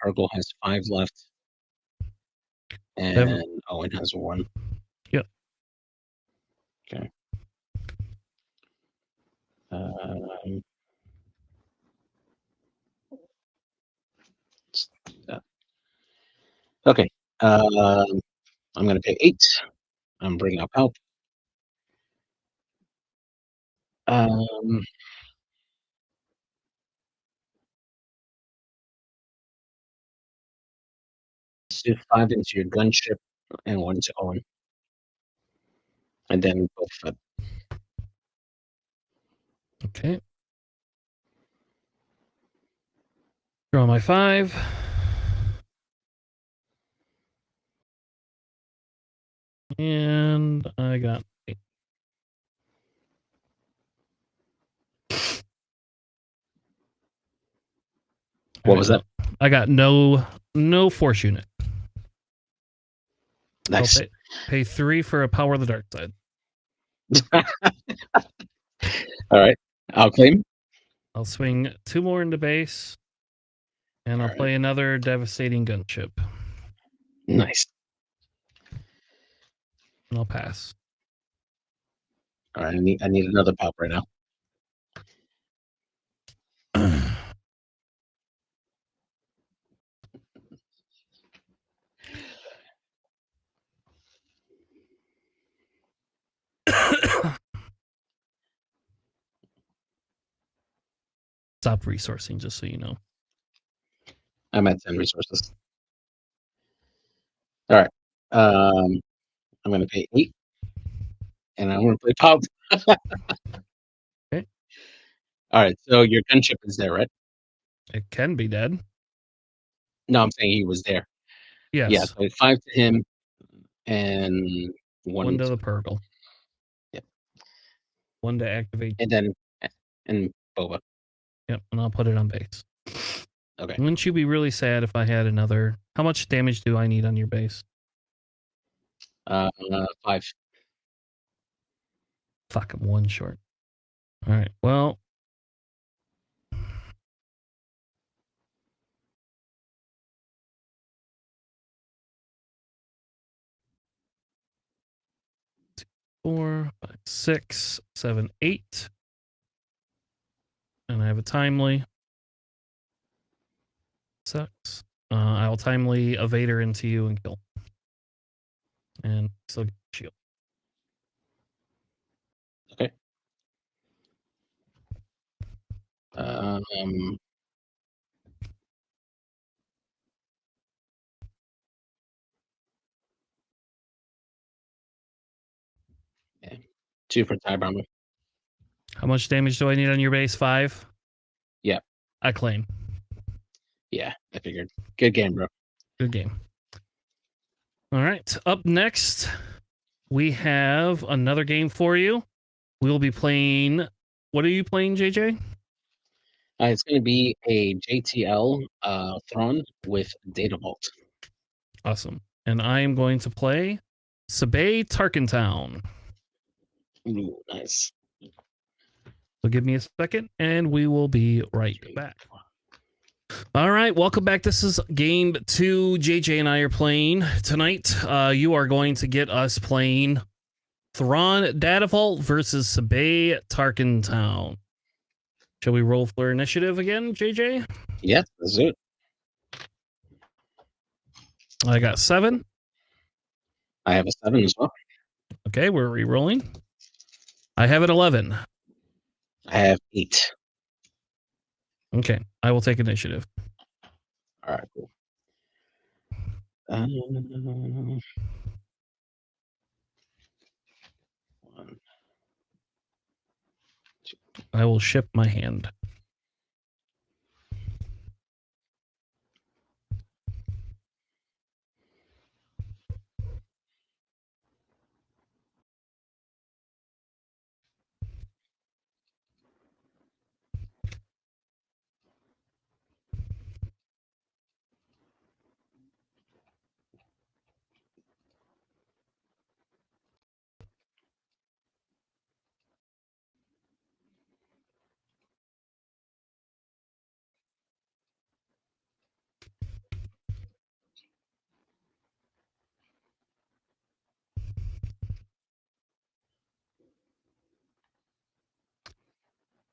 Purgle has 5 left. And Owen has 1. Yep. Okay. Okay. I'm going to pay 8. I'm bringing up help. Do 5 into your gunship and 1 to Owen. And then both Fett. Okay. Draw my 5. And I got 8. What was that? I got no force unit. Nice. I'll pay 3 for a Power of the Dark Side. All right. I'll claim. I'll swing 2 more into base. And I'll play another devastating gunship. Nice. And I'll pass. All right. I need another pop right now. Stop resourcing, just so you know. I'm at 10 resources. All right. I'm going to pay 8. And I'm going to play pop. Okay. All right. So your gunship is there, right? It can be dead. No, I'm saying he was there. Yes. Yeah. So 5 to him and 1 to the Purgle. Yep. 1 to activate. And Boba. Yep. And I'll put it on base. Okay. Wouldn't you be really sad if I had another? How much damage do I need on your base? 5. Fuck, I'm 1 short. All right. Well. Four, 5, 6, 7, 8. And I have a timely. Sucks. I'll timely evader into you and kill. And still get shield. Okay. Yeah. 2 for tie bomber. How much damage do I need on your base? 5? Yeah. I claim. Yeah, I figured. Good game, bro. Good game. All right. Up next, we have another game for you. We'll be playing. What are you playing, JJ? It's going to be a JTL Thrawn with Data Vault. Awesome. And I am going to play Sabay Tarkentown. Ooh, nice. So give me a second, and we will be right back. All right, welcome back. This is game 2. JJ and I are playing tonight. You are going to get us playing Thrawn Data Vault versus Sabay Tarkentown. Shall we roll for initiative again, JJ? Yeah, that's it. I got 7. I have a 7 as well. Okay, we're re-rolling. I have an 11. I have 8. Okay, I will take initiative. All right, cool. One. I will ship my hand.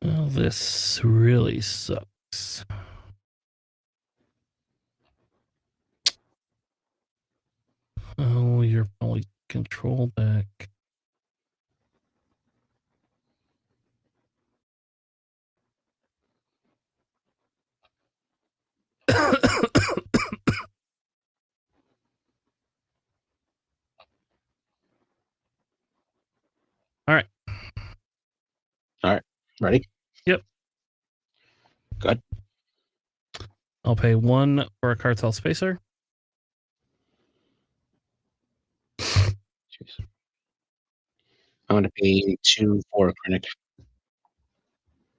Oh, this really sucks. Oh, you're probably control back. All right. All right, ready? Yep. Good. I'll pay 1 for a cartel spacer. Jeez. I'm going to pay 2 for a clinic.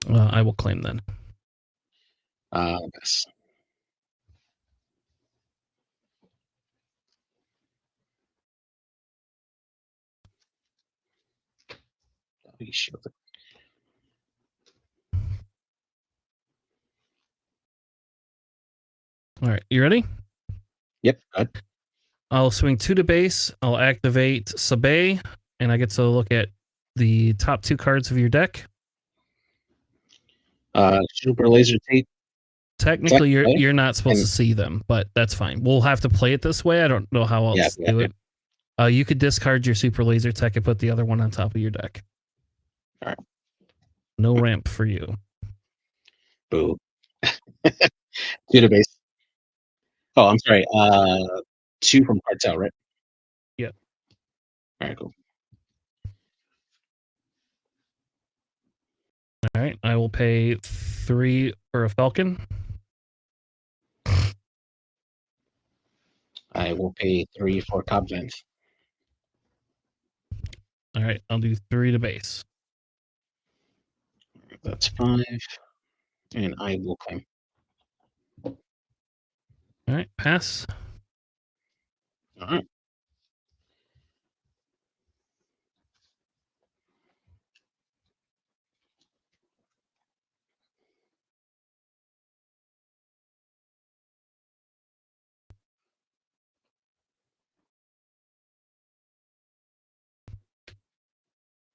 I will claim then. Yes. Be shielded. All right, you ready? Yep, good. I'll swing 2 to base. I'll activate Sabay, and I get to look at the top 2 cards of your deck. Super laser tape. Technically, Play? you're not supposed And- to see them, but that's fine. We'll have to play it this way. I don't know how else to do it. You could discard your super laser tech and put the other one on top of your deck. All right. No ramp for you. Boo. 2 to base. Oh, I'm sorry. 2 from cartel, right? Yep. All right, cool. All right, I will pay 3 for a Falcon. I will pay 3 for Cobb Vent. All right, I'll do 3 to base. That's 5. And I will claim. All right, pass. All right.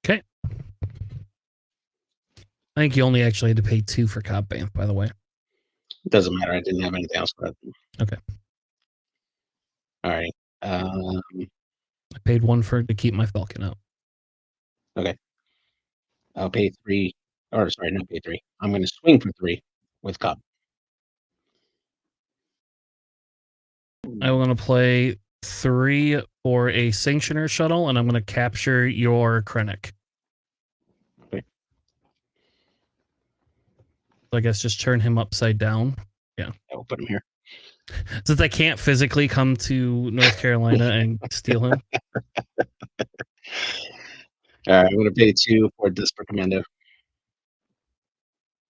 Okay. I think you only actually had to pay 2 for Cobb Banth, by the way. It doesn't matter. I didn't have anything else for it. Okay. All right. I paid 1 to keep my Falcon out. Okay. I'll pay 3. Or sorry, not pay 3. I'm going to swing for 3 with Cobb. I'm going to play 3 for a Sanctioner shuttle, and I'm going to capture your Krennic. Okay. So I guess just turn him upside down. Yeah. I will put him here. Since I can't physically come to North Carolina and steal him. All right. I'm going to pay 2 for Desperate Commando.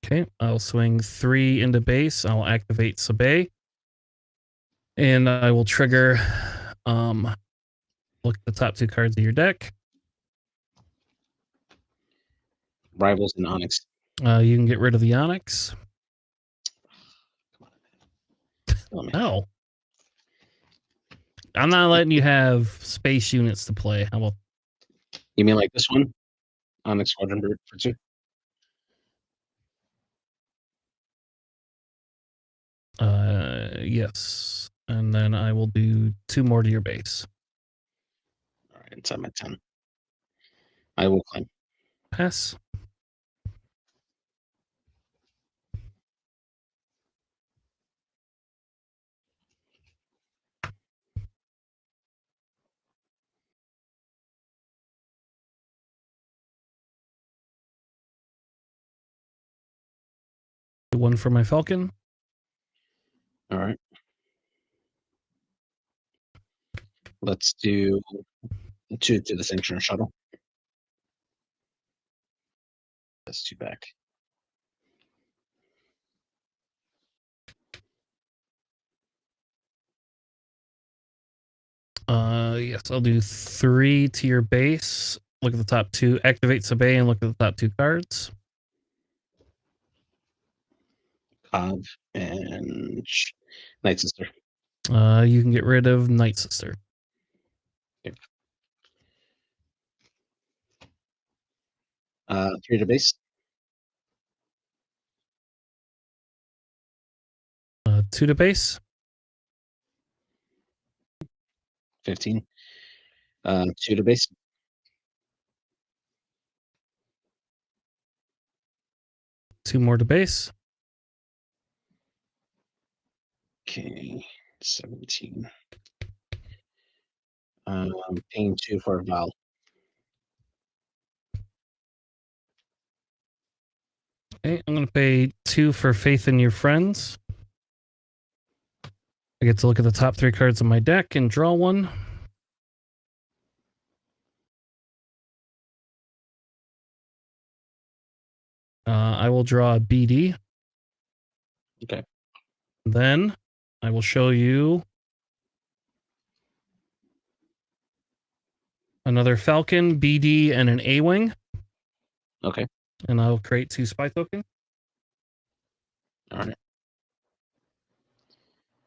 Okay. I'll swing 3 into base. I'll activate Sabay. And I will trigger Look at the top two cards of your deck. Rivals and Onyx. You can get rid of the Onyx. Oh, man. No. I'm not letting you have space units to play. How about You mean like this one? Onyx Squadron Bird for 2? yes. And then I will do 2 more to your base. All right, it's at my 10. I will claim. Pass. One for my Falcon. All right. Let's do 2 to the Sanctuary Shuttle. That's 2 back. Yes, I'll do 3 to your base. Look at the top 2. Activate Sabay and look at the top 2 cards. Cobb and Night Sister. You can get rid of Night Sister. Okay. 3 to base. 2 to base. 15. 2 to base. 2 more to base. Okay. 17. Paying 2 for Val. Okay, I'm going to pay 2 for Faith in Your Friends. I get to look at the top 3 cards of my deck and draw one. I will draw a BD. Okay. Then I will show you another Falcon, BD, and an A-Wing. Okay. And I'll create 2 spy tokens. All right.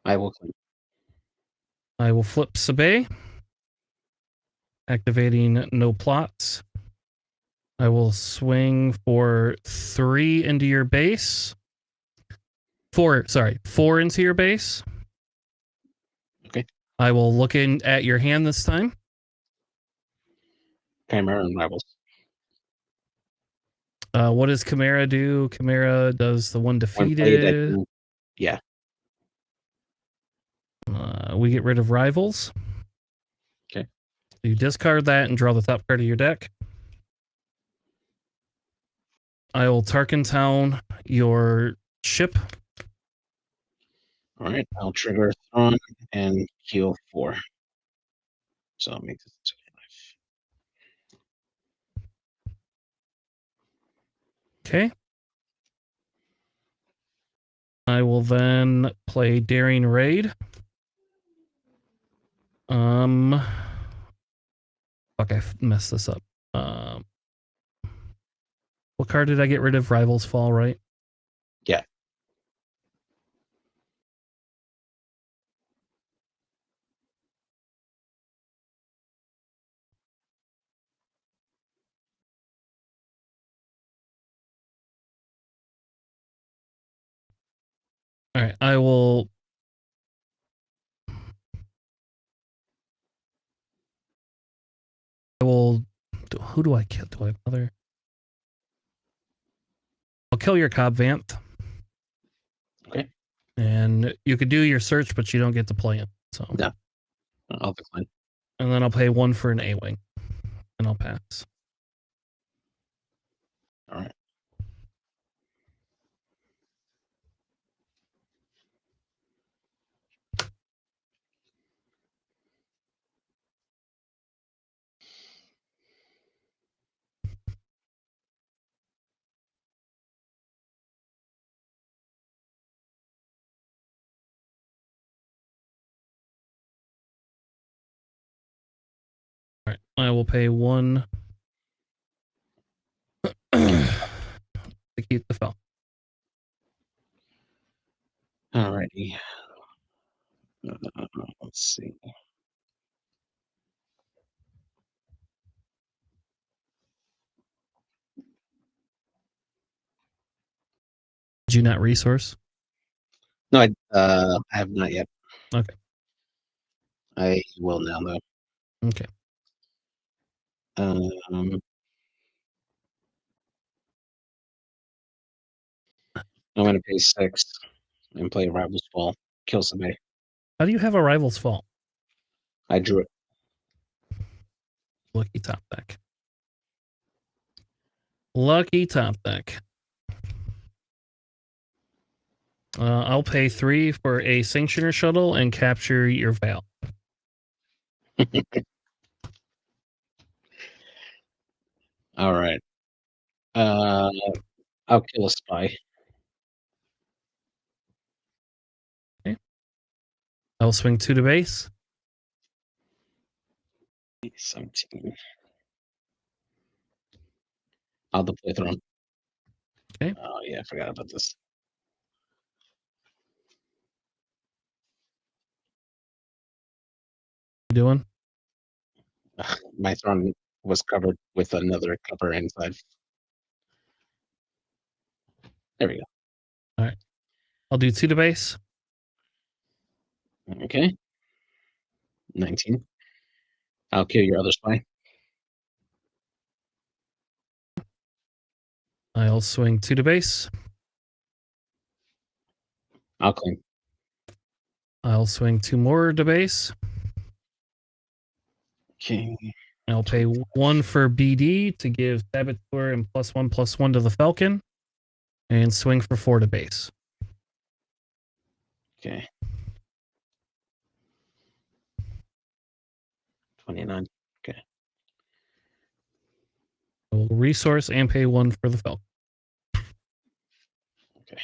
I will claim. I will flip Sabay, activating no plots. I will swing for 3 into your base. 4 into your base. Okay. I will look in at your hand this time. Chimera and Rivals. What does Chimera do? Chimera does the one When played, I defeated. can, yeah. We get rid of Rivals. Okay. You discard that and draw the top card of your deck. I will Tarkin Town your ship. All right. I'll trigger Thrawn and heal 4. So I'll make this 2 life. Okay. I will then play Daring Raid. Fuck, I messed this up. What card did I get rid of? Rivals Fall, right? Yeah. All right, I will. Who do I kill? Do I bother? I'll kill your Cobb Vanth. Okay. And you could do your search, but you don't get to play it. So No. I'll decline. And then I'll pay 1 for an A-Wing. And I'll pass. All right. right. I will pay 1 to keep the Falcon. Alrighty. Let's see. Did you not resource? No, I have not yet. Okay. I will now, though. Okay. I'm going to pay 6 and play Rival's Fall. Kill somebody. How do you have a rival's fault? I drew it. Lucky top deck. Lucky top deck. I'll pay 3 for a Sanctioner Shuttle and capture your Veil. All right. I'll kill a spy. Okay. I'll swing 2 to base. 17. I'll deploy Throne. Okay. Oh, yeah, I forgot about this. What you doing? My Throne was covered with another cover inside. There we go. All right. I'll do 2 to base. Okay. 19. I'll kill your other spy. I'll swing 2 to base. I'll claim. I'll swing 2 more to base. Okay. I'll pay 1 for BD to give Saboteur and +1/+1 to the Falcon. And swing for 4 to base. Okay. 29. Okay. I will resource and pay 1 for the Falcon. Okay.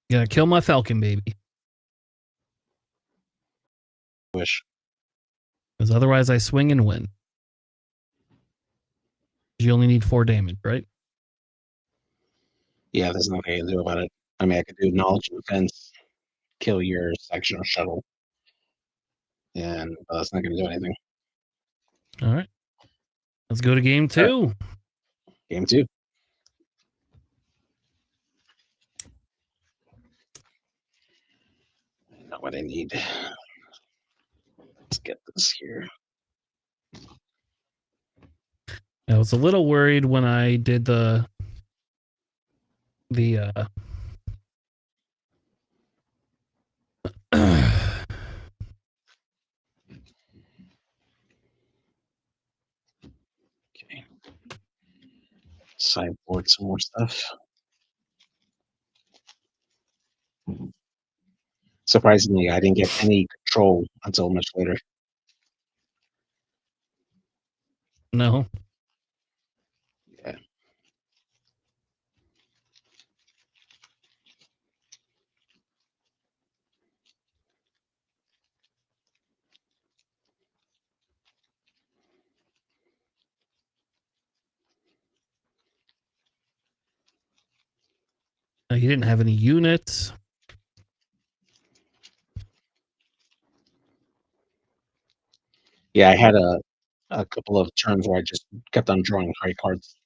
Gotta kill my Falcon, baby. Wish. Because otherwise I swing and win. You only need 4 damage, right? Yeah, there's nothing I can do about it. I mean, I could do knowledge and defense, kill your sectional shuttle, and that's not going to do anything. All right. Let's go to game 2. Game 2. Not what I need. Let's get this here. I was a little worried when I did the Okay. Sideboard some more stuff. Surprisingly, I didn't get any control until much later. No. Yeah. He didn't have any units. Yeah, I had a couple of turns where I just kept on drawing high cards.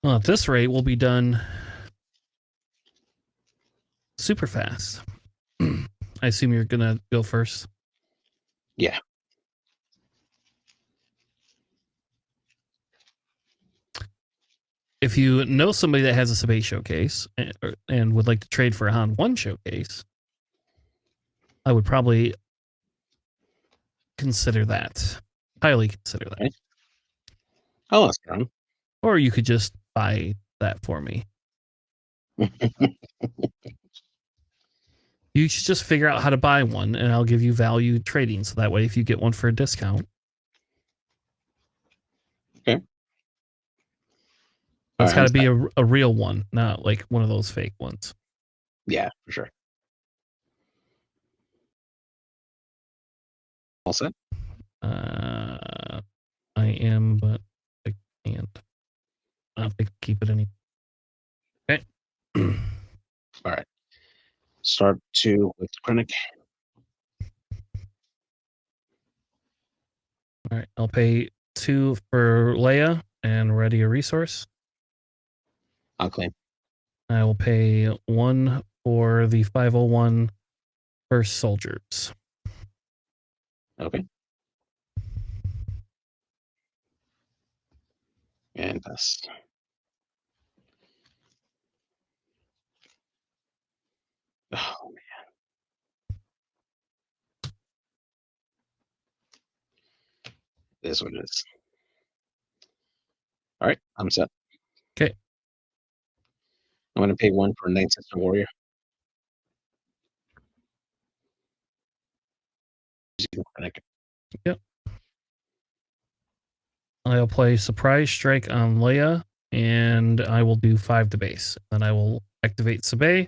Well, at this rate, we'll be done super fast. I assume you're going to go first. Yeah. if you know somebody that has a Sabe showcase and would like to trade for a Han 1 showcase, I would probably consider that. Highly consider that. Okay. I'll ask around. Or you could just buy that for me. You should just figure out how to buy one, and I'll give you value trading. So that way, if you get one for a discount, Okay. it's All got right, to be a real one, not like one of those fake ones. yeah, for sure. All set. I am, but I can't. I don't think I'll keep it any. Okay. All right. Start 2 with Krennic. All right. I'll pay 2 for Leia and ready a resource. I'll claim. I will pay 1 for the 501 first soldiers. Okay. And pass. Oh, man. It is what it is. All right, I'm set. Okay. I'm going to pay 1 for Night Sister Warrior. Krennic. Yep. I'll play Surprise Strike on Leia, and I will do 5 to base. Then I will activate Sabe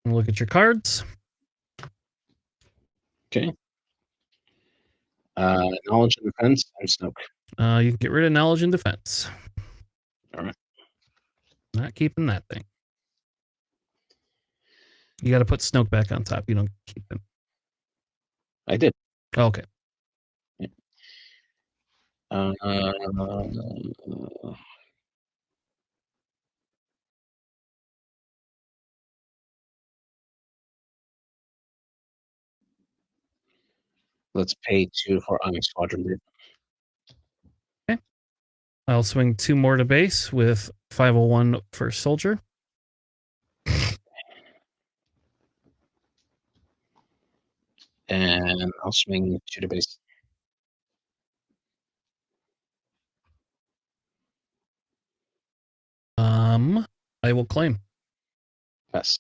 and look at your cards. Okay. Knowledge and defense. I'm Snoke. You can get rid of knowledge and defense. All right. Not keeping that thing. You got to put Snoke back on top. You don't keep him. I did. Okay. Yeah. Let's pay 2 for Onyx Squadron Group. Okay. I'll swing 2 more to base with 501 first soldier. And I'll swing 2 to base. I will claim. Pass.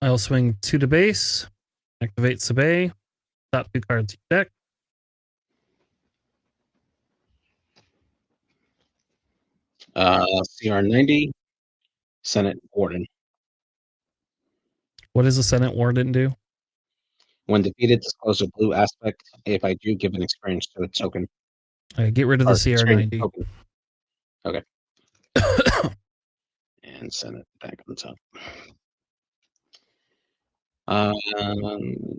I'll swing 2 to base. Activate Sabe. Top 2 cards you deck. CR90. Senate Warden. What does the Senate Warden do? When defeated, disclose a blue aspect. If I do, give an experience to a token. Get rid of the CR90. Token. Okay. And send it back on top.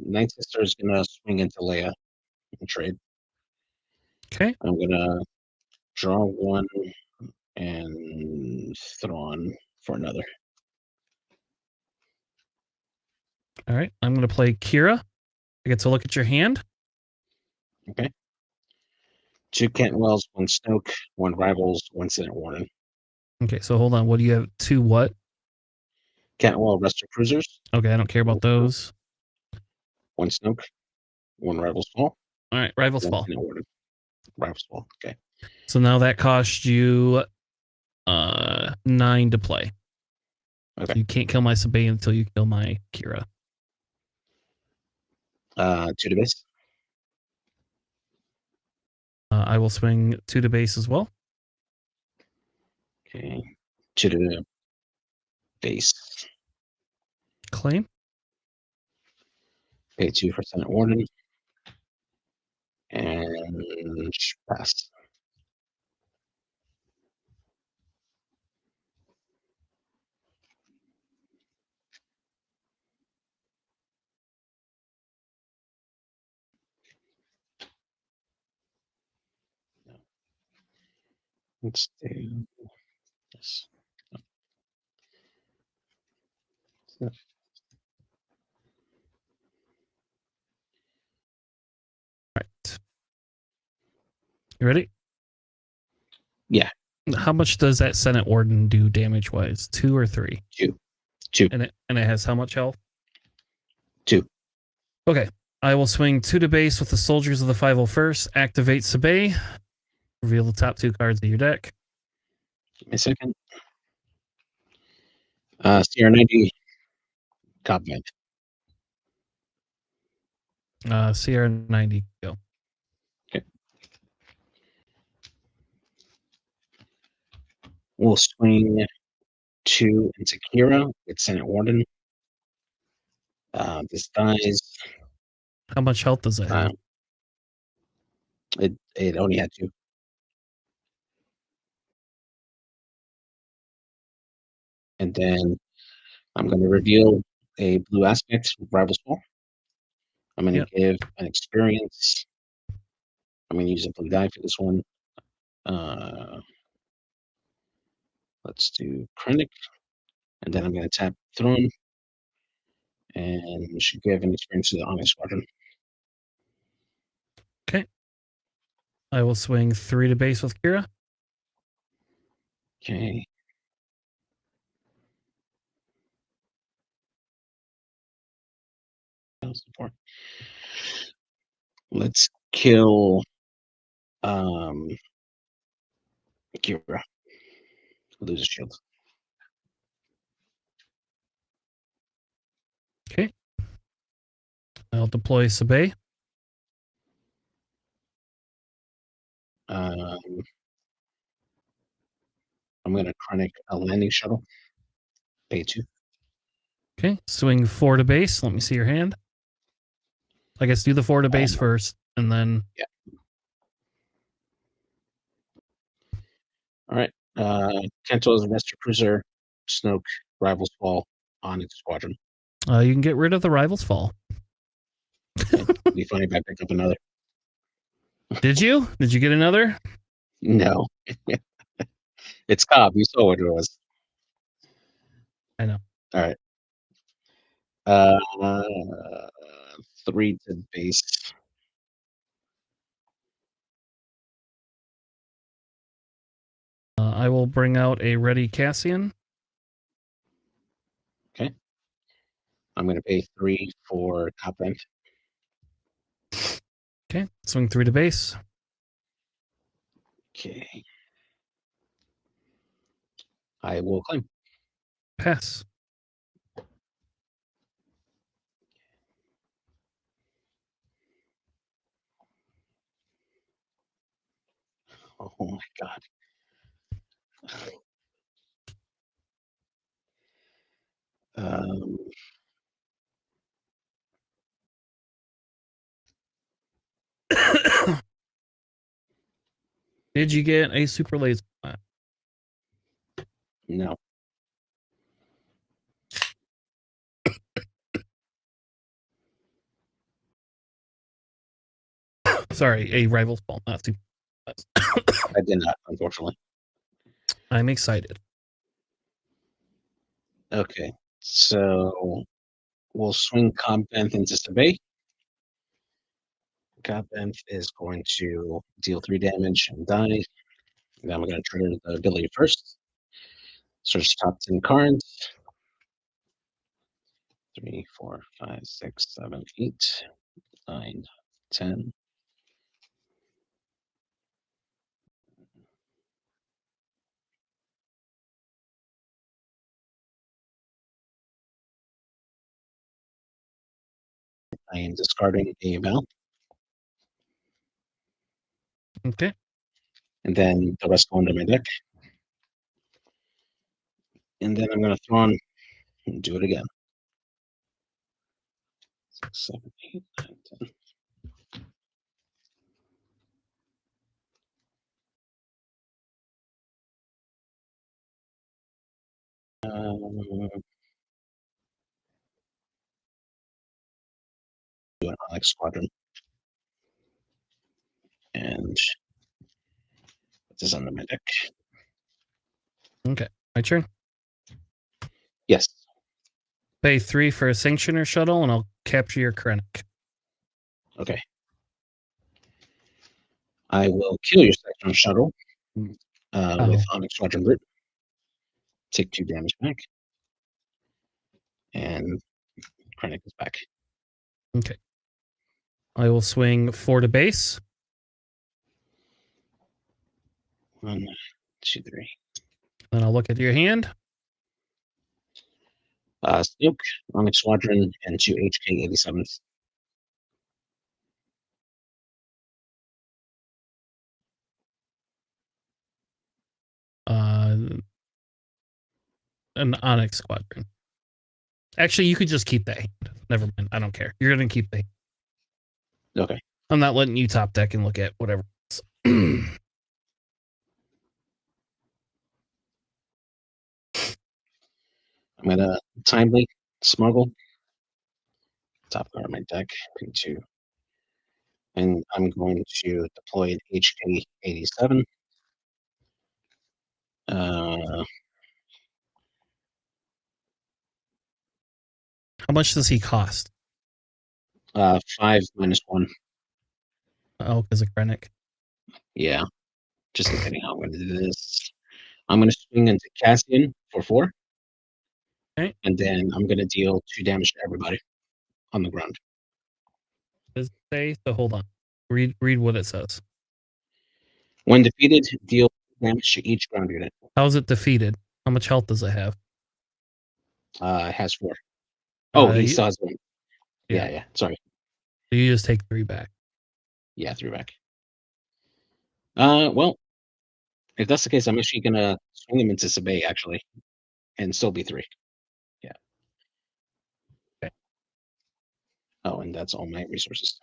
Night Sister is gonna swing into Leia and trade. Okay. I'm gonna draw 1 and Thrawn for another. All right. I'm going to play Kira. I get to look at your hand. Okay. 2 Cantwells, 1 Snoke, 1 Rivals, 1 Senate Warden. Okay. So hold on. What do you have? 2 what? Cantwell, Rest of Cruisers. Okay. I don't care about those. 1 Snoke, 1 Rivals Fall. All right. Rivals 1 fall. Senate Warden. Rivals Fall. Okay. So now that costs you 9 to play. Okay. So you can't kill my Sabine until you kill my Kira. 2 to base. I will swing 2 to base as well. Okay. 2 to base. Claim. Pay 2 for Senate Warden. And pass. Let's do this. Right. You ready? Yeah. How much does that Senate Warden do damage wise? 2 or 3? Two. And it has how much health? 2. Okay. I will swing 2 to base with the soldiers of the 501st. Activate Sabay. Reveal the top 2 cards of your deck. Give me a second. CR90 Copvent. CR90. Go. Okay. We'll swing 2 into Kira with Senate Warden. This dies. How much health does it have? It only had 2. And then I'm going to reveal a blue aspect, Rival's Fall. I'm going to give an experience. I'm going to use a blue die for this one. Let's do Krennic. And then I'm going to tap Throne. And we should give an experience to the Onyx Squadron. Okay. I will swing 3 to base with Kira. Okay. Support. Let's kill Kira. Lose a shield. Okay. I'll deploy Sabay. I'm going to Krennic a landing shuttle. Pay 2. Okay. Swing 4 to base. Let me see your hand. I guess do the 4 to base first, and then... Yeah. All right. Kento's Master Cruiser, Snoke, Rivals Fall, Onyx Squadron. You can get rid of the Rivals Fall. It'd be funny if I picked up another. Did you? Did you get another? No. It's Cobb. You saw what it was. I know. All right. 3 to base. I will bring out a ready Cassian. Okay. I'm going to pay 3 for top end. Okay. Swing 3 to base. Okay. I will claim. Pass. Oh my god. Um, Did you get a super laser? no. Sorry, a Rivals Fall, not super. I did not, unfortunately. I'm excited. Okay. So we'll swing Compenth into Sabay. Compenth is going to deal 3 damage and die. Then we're going to trigger the ability first. Search top 10 cards. 3, 4, 5, 6, 7, 8, 9, 10. I am discarding a Val. Okay. And then the rest go into my deck. And then I'm going to throw on and do it again. 6, 7, 8, 9, 10. Do an Onyx Squadron. And This is under my deck. Okay, my turn. Yes. Pay 3 for a Sanctioner shuttle, and I'll capture your Krennic. Okay. I will kill your Sanctioner shuttle with Onyx Squadron Brute. Take 2 damage back. And Krennic is back. Okay. I will swing 4 to base. 1, 2, 3. Then I'll look at your hand. Snoke, Onyx Squadron, and 2 HK-87s. An Onyx Squadron. Actually, you could just keep that hand. Never mind. I don't care. You're going to keep the hand. Okay. I'm not letting you top deck and look at whatever. I'm going to Timely Smuggle. Top card of my deck. Pin 2. And I'm going to deploy an HK-87. How much does he cost? 5 -1. Oh, because of Krennic. Yeah. Just depending how I'm going to do this. I'm going to swing into Cassian for 4. Okay. And then I'm going to deal 2 damage to everybody on the ground. Does it say? So hold on. Read what it says. When defeated, deal damage to each ground unit. How is it defeated? How much health does it have? It has 4. Oh, he still has 1. Yeah. Sorry. So you just take 3 back. Yeah, 3 back. Well, if that's the case, I'm actually gonna swing him into Sabay actually, and still be 3. Yeah. Okay. Oh, and that's all my resources.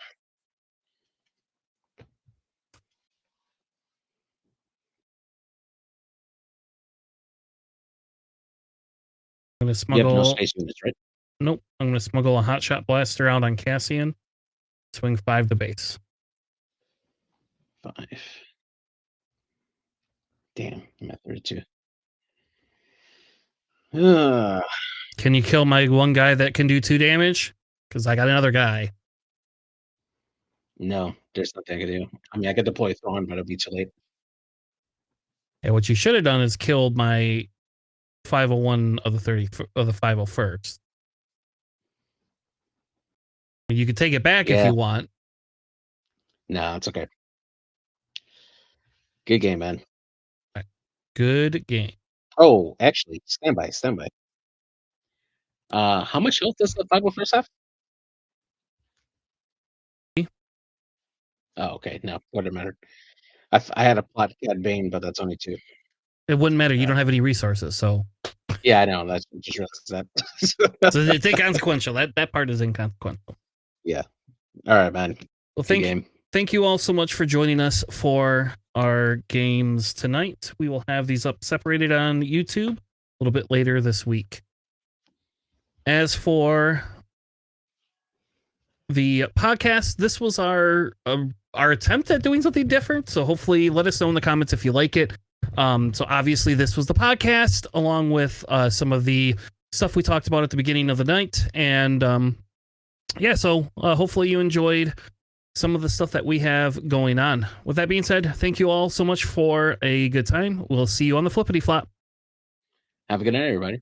I'm going to smuggle. You have no space units, right? Nope. I'm going to smuggle a hotshot blaster out on Cassian. Swing 5 to base. 5. Damn, I'm at 32. Can you kill my one guy that can do 2 damage? Because I got another guy. No, there's nothing I can do. I mean, I could deploy Thrawn, but it'll be too late. Yeah, what you should have done is killed my 501 of the 30 of the 501st. You could take it back if you want. No, it's okay. Good game, man. Right. Good game. Oh, actually, stand by. How much health does the 501st have? Oh, okay. No, wouldn't matter. I had a plot Cad Bane, but that's only 2. It wouldn't matter. You don't have any resources, so. Yeah, I know. That's just realized that. So it's inconsequential. That part is inconsequential. Yeah. All right, man. Well, thank you all so much for joining us for our games tonight. We will have these up separated on YouTube a little bit later this week. As for the podcast, this was our attempt at doing something different. So hopefully let us know in the comments if you like it. So obviously this was the podcast along with some of the stuff we talked about at the beginning of the night. And so hopefully you enjoyed some of the stuff that we have going on. With that being said, thank you all so much for a good time. We'll see you on the flippity flop. Have a good night, everybody.